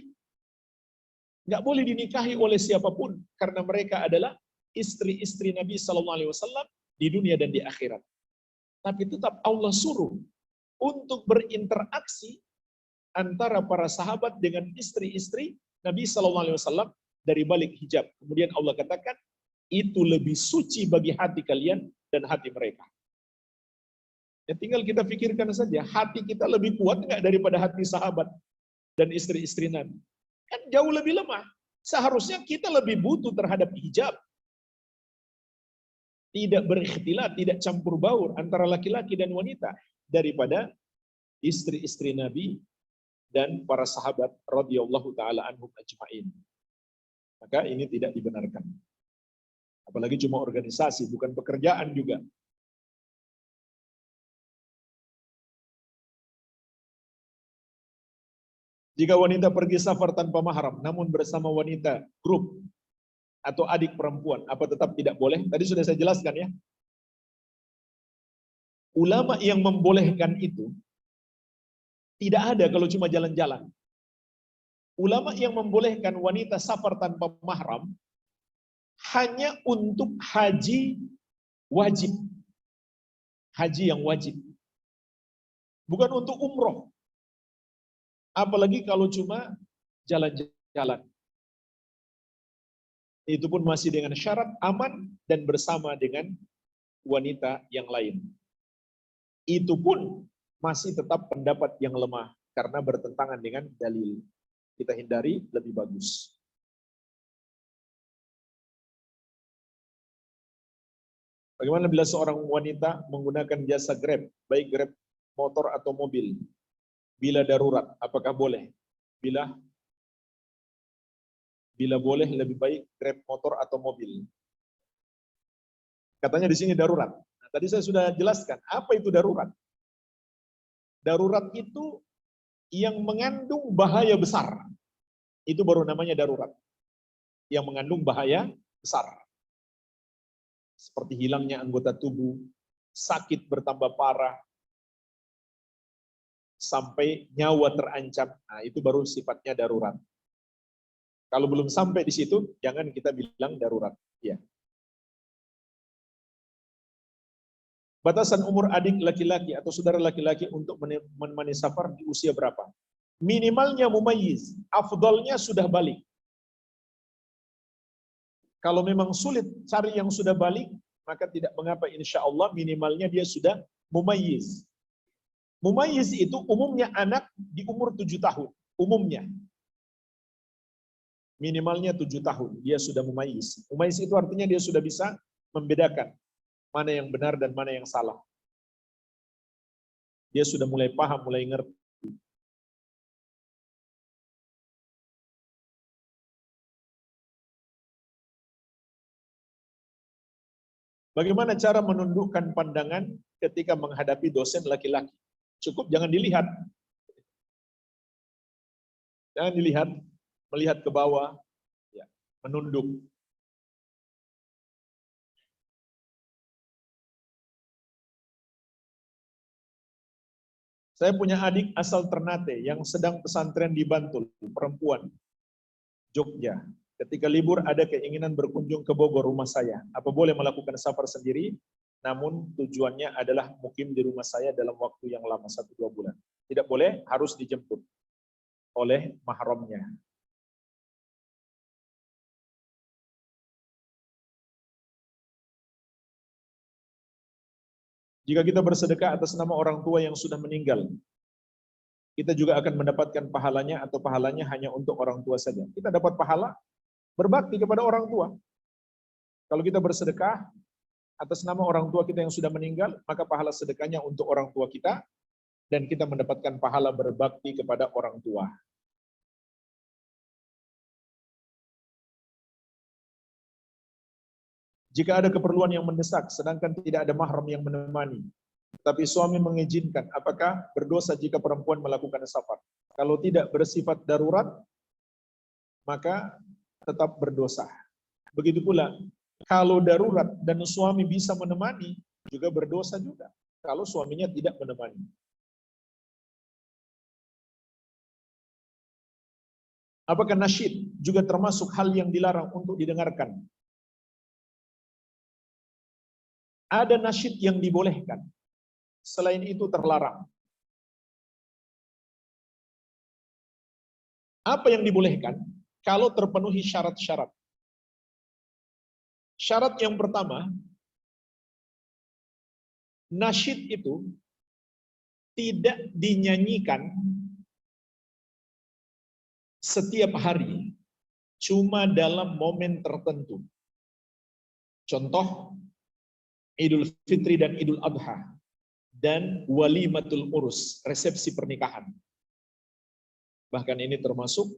Speaker 1: Nggak boleh dinikahi oleh siapapun, karena mereka adalah istri-istri Nabi SAW di dunia dan di akhirat. Tapi tetap Allah suruh untuk berinteraksi antara para sahabat dengan istri-istri Nabi SAW dari balik hijab. Kemudian Allah katakan, itu lebih suci bagi hati kalian dan hati mereka. Ya, tinggal kita pikirkan saja, hati kita lebih kuat nggak daripada hati sahabat dan istri-istri Nabi? Kan jauh lebih lemah. Seharusnya kita lebih butuh terhadap hijab. Tidak berikhtilat, tidak campur baur antara laki-laki dan wanita daripada istri-istri Nabi dan para sahabat radhiyallahu taala anhum ajma'in. Maka ini tidak dibenarkan. Apalagi cuma organisasi, bukan pekerjaan juga. Jika wanita pergi safar tanpa mahram, namun bersama wanita grup atau adik perempuan, apa tetap tidak boleh? Tadi sudah saya jelaskan ya. Ulama yang membolehkan itu tidak ada kalau cuma jalan-jalan. Ulama yang membolehkan wanita safar tanpa mahram hanya untuk haji wajib. Haji yang wajib. Bukan untuk umroh. Apalagi kalau cuma jalan-jalan. Itu pun masih dengan syarat aman dan bersama dengan wanita yang lain. Itu pun masih tetap pendapat yang lemah karena bertentangan dengan dalil. Kita hindari lebih bagus. Bagaimana bila seorang wanita menggunakan jasa Grab, baik Grab motor atau mobil, bila darurat, apakah boleh? Bila boleh lebih baik Grab motor atau mobil. Katanya di sini darurat. Nah, tadi saya sudah jelaskan, apa itu darurat? Darurat itu yang mengandung bahaya besar. Itu baru namanya darurat. Yang mengandung bahaya besar. Seperti hilangnya anggota tubuh, sakit bertambah parah, sampai nyawa terancam. Nah, itu baru sifatnya darurat. Kalau belum sampai di situ, jangan kita bilang darurat. Ya. Batasan umur adik laki-laki atau saudara laki-laki untuk menemani safar di usia berapa? Minimalnya mumayyiz, afdalnya sudah balik. Kalau memang sulit cari yang sudah balik, maka tidak mengapa, insya Allah minimalnya dia sudah mumayyiz. Mumayyiz itu umumnya anak di umur 7 tahun, umumnya. Minimalnya 7 tahun, dia sudah mumayyiz. Mumayyiz itu artinya dia sudah bisa membedakan mana yang benar dan mana yang salah. Dia sudah mulai paham, mulai ngerti. Bagaimana cara menundukkan pandangan ketika menghadapi dosen laki-laki? Cukup jangan dilihat. Jangan dilihat, melihat ke bawah, ya, menunduk. Saya punya adik asal Ternate yang sedang pesantren di Bantul, perempuan, Jogja. Ketika libur ada keinginan berkunjung ke Bogor, rumah saya. Apa boleh melakukan safar sendiri? Namun tujuannya adalah mukim di rumah saya dalam waktu yang lama, 1-2 bulan. Tidak boleh, harus dijemput oleh mahramnya. Jika kita bersedekah atas nama orang tua yang sudah meninggal, kita juga akan mendapatkan pahalanya atau pahalanya hanya untuk orang tua saja. Kita dapat pahala berbakti kepada orang tua. Kalau kita bersedekah atas nama orang tua kita yang sudah meninggal, maka pahala sedekahnya untuk orang tua kita, dan kita mendapatkan pahala berbakti kepada orang tua. Jika ada keperluan yang mendesak, sedangkan tidak ada mahram yang menemani, tapi suami mengizinkan, apakah berdosa jika perempuan melakukan safar? Kalau tidak bersifat darurat, maka tetap berdosa. Begitu pula, kalau darurat dan suami bisa menemani, juga berdosa juga, kalau suaminya tidak menemani. Apakah nasyid juga termasuk hal yang dilarang untuk didengarkan? Ada nasyid yang dibolehkan, selain itu terlarang. Apa yang dibolehkan? Kalau terpenuhi syarat-syarat. Syarat yang pertama, nasyid itu tidak dinyanyikan setiap hari, cuma dalam momen tertentu. Contoh, Idul Fitri dan Idul Adha, dan walimatul urus, resepsi pernikahan. Bahkan ini termasuk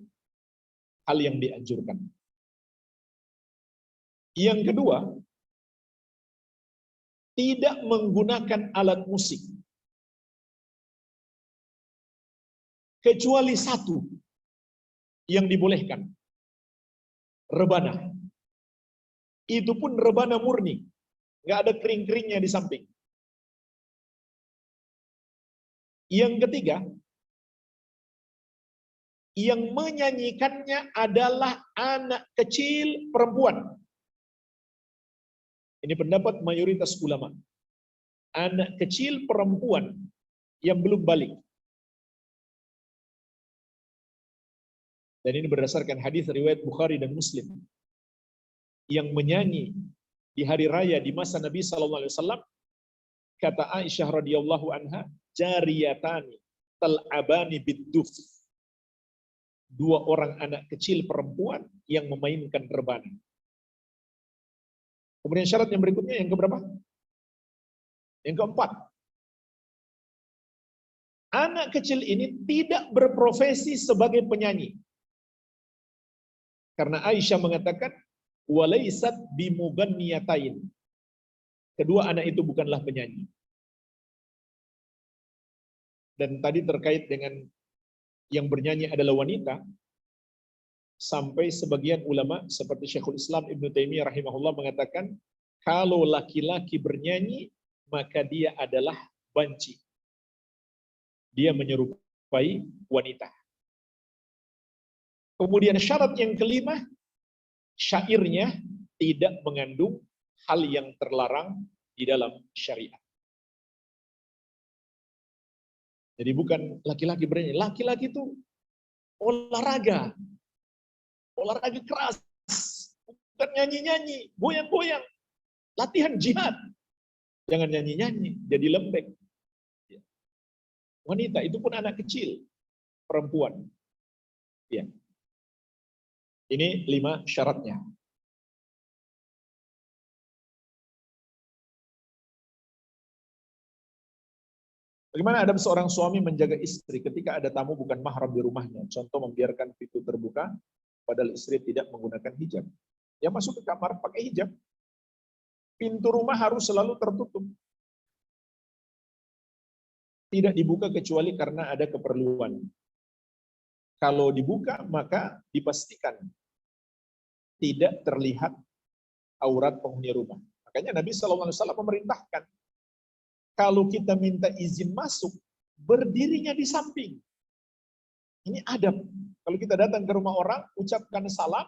Speaker 1: hal yang dianjurkan. Yang kedua, tidak menggunakan alat musik. Kecuali satu yang dibolehkan, rebana. Itu pun rebana murni, nggak ada kering-keringnya di samping. Yang ketiga, yang menyanyikannya adalah anak kecil perempuan. Ini pendapat mayoritas ulama. Anak kecil perempuan yang belum balik. Dan ini berdasarkan hadis riwayat Bukhari dan Muslim. Yang menyanyi di hari raya di masa Nabi SAW, kata Aisyah radhiyallahu anha, jariyatani tal'abani bidduf. 2 orang anak kecil perempuan yang memainkan rebana. Kemudian syarat yang berikutnya yang keberapa? Yang keempat. Anak kecil ini tidak berprofesi sebagai penyanyi. Karena Aisyah mengatakan, walaisat bimuganniyatain. Kedua anak itu bukanlah penyanyi. Dan tadi terkait dengan yang bernyanyi adalah wanita, sampai sebagian ulama seperti Syekhul Islam Ibnu Taimiyah rahimahullah mengatakan, kalau laki-laki bernyanyi, maka dia adalah banci. Dia menyerupai wanita. Kemudian syarat yang kelima, syairnya tidak mengandung hal yang terlarang di dalam syariat. Jadi bukan laki-laki bernyanyi, laki-laki itu olahraga keras, bukan nyanyi-nyanyi, goyang-goyang, latihan jihad. Jangan nyanyi-nyanyi, jadi lembek. Wanita itu pun anak kecil, perempuan. Ya. Ini 5 syaratnya. Bagaimana adab seorang suami menjaga istri ketika ada tamu bukan mahram di rumahnya? Contoh membiarkan pintu terbuka, padahal istri tidak menggunakan hijab. Ya masuk ke kamar pakai hijab. Pintu rumah harus selalu tertutup. Tidak dibuka kecuali karena ada keperluan. Kalau dibuka, maka dipastikan tidak terlihat aurat penghuni rumah. Makanya Nabi SAW memerintahkan, kalau kita minta izin masuk, berdirinya di samping. Ini adab. Kalau kita datang ke rumah orang, ucapkan salam,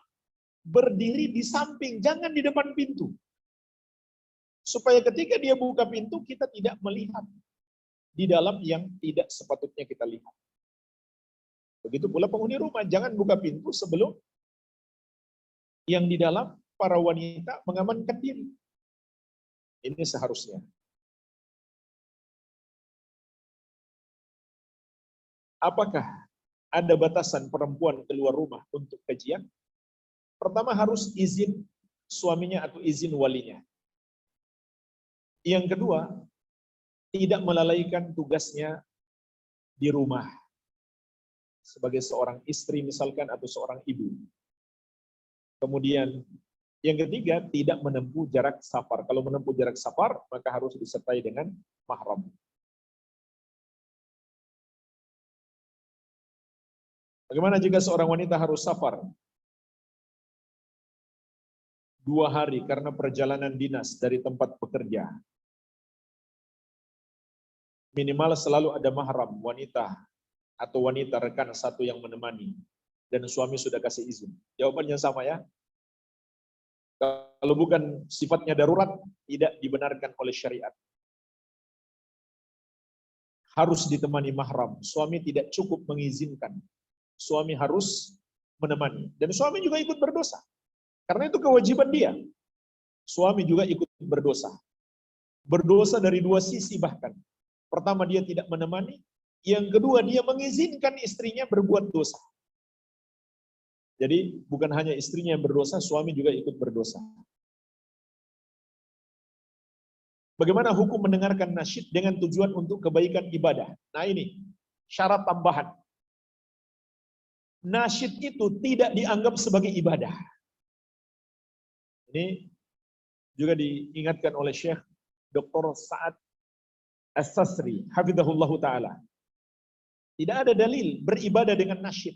Speaker 1: berdiri di samping, jangan di depan pintu. Supaya ketika dia buka pintu, kita tidak melihat di dalam yang tidak sepatutnya kita lihat. Begitu pula penghuni rumah, jangan buka pintu sebelum yang di dalam para wanita mengamankan diri. Ini seharusnya. Apakah ada batasan perempuan keluar rumah untuk kajian? Pertama harus izin suaminya atau izin walinya. Yang kedua, tidak melalaikan tugasnya di rumah. Sebagai seorang istri misalkan atau seorang ibu. Kemudian yang ketiga, tidak menempuh jarak safar. Kalau menempuh jarak safar, maka harus disertai dengan mahram. Bagaimana jika seorang wanita harus safar 2 hari karena perjalanan dinas dari tempat bekerja? Minimal selalu ada mahram wanita atau wanita rekan satu yang menemani. Dan suami sudah kasih izin. Jawabannya sama ya. Kalau bukan sifatnya darurat, tidak dibenarkan oleh syariat. Harus ditemani mahram. Suami tidak cukup mengizinkan. Suami harus menemani. Dan suami juga ikut berdosa. Karena itu kewajiban dia. Suami juga ikut berdosa. Berdosa dari 2 sisi bahkan. Pertama, dia tidak menemani. Yang kedua, dia mengizinkan istrinya berbuat dosa. Jadi bukan hanya istrinya yang berdosa, suami juga ikut berdosa. Bagaimana hukum mendengarkan nasyid dengan tujuan untuk kebaikan ibadah? Nah ini, syarat tambahan. Nasyid itu tidak dianggap sebagai ibadah. Ini juga diingatkan oleh Syekh Dr. Sa'ad As-Sasri, hafizahullah ta'ala. Tidak ada dalil beribadah dengan nasyid.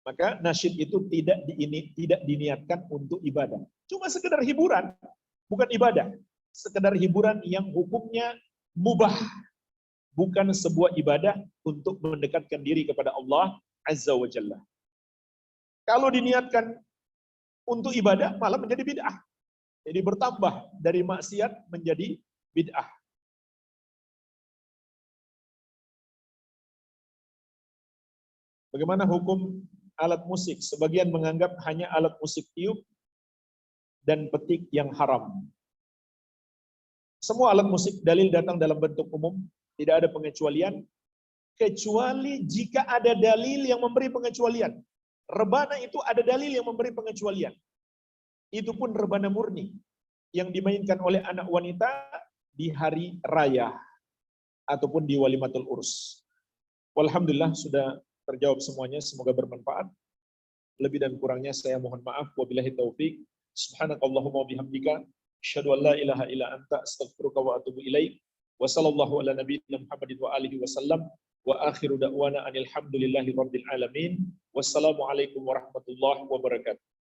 Speaker 1: Maka nasyid itu tidak diniatkan untuk ibadah. Cuma sekedar hiburan, bukan ibadah. Sekedar hiburan yang hukumnya mubah, bukan sebuah ibadah untuk mendekatkan diri kepada Allah Azza wa Jalla. Kalau diniatkan untuk ibadah, malah menjadi bid'ah. Jadi bertambah dari maksiat menjadi bid'ah. Bagaimana hukum alat musik? Sebagian menganggap hanya alat musik tiup dan petik yang haram. Semua alat musik dalil datang dalam bentuk umum, tidak ada pengecualian, kecuali jika ada dalil yang memberi pengecualian. Rebana itu ada dalil yang memberi pengecualian. Itu pun rebana murni yang dimainkan oleh anak wanita di hari raya ataupun di walimatul urs. Walhamdulillah sudah terjawab semuanya, semoga bermanfaat. Lebih dan kurangnya saya mohon maaf. Wabillahi taufik. Subhanakallahumma bihamdika asyhadu an la ilaha illa anta astaghfiruka wa atubu ilaik. Wa sallallahu ala nabiyyina Muhammadin wa alihi wasallam. Wa akhiru da'wana anil hamdulillahi rabbil alamin. Wassalamu alaikum warahmatullahi wabarakatuh.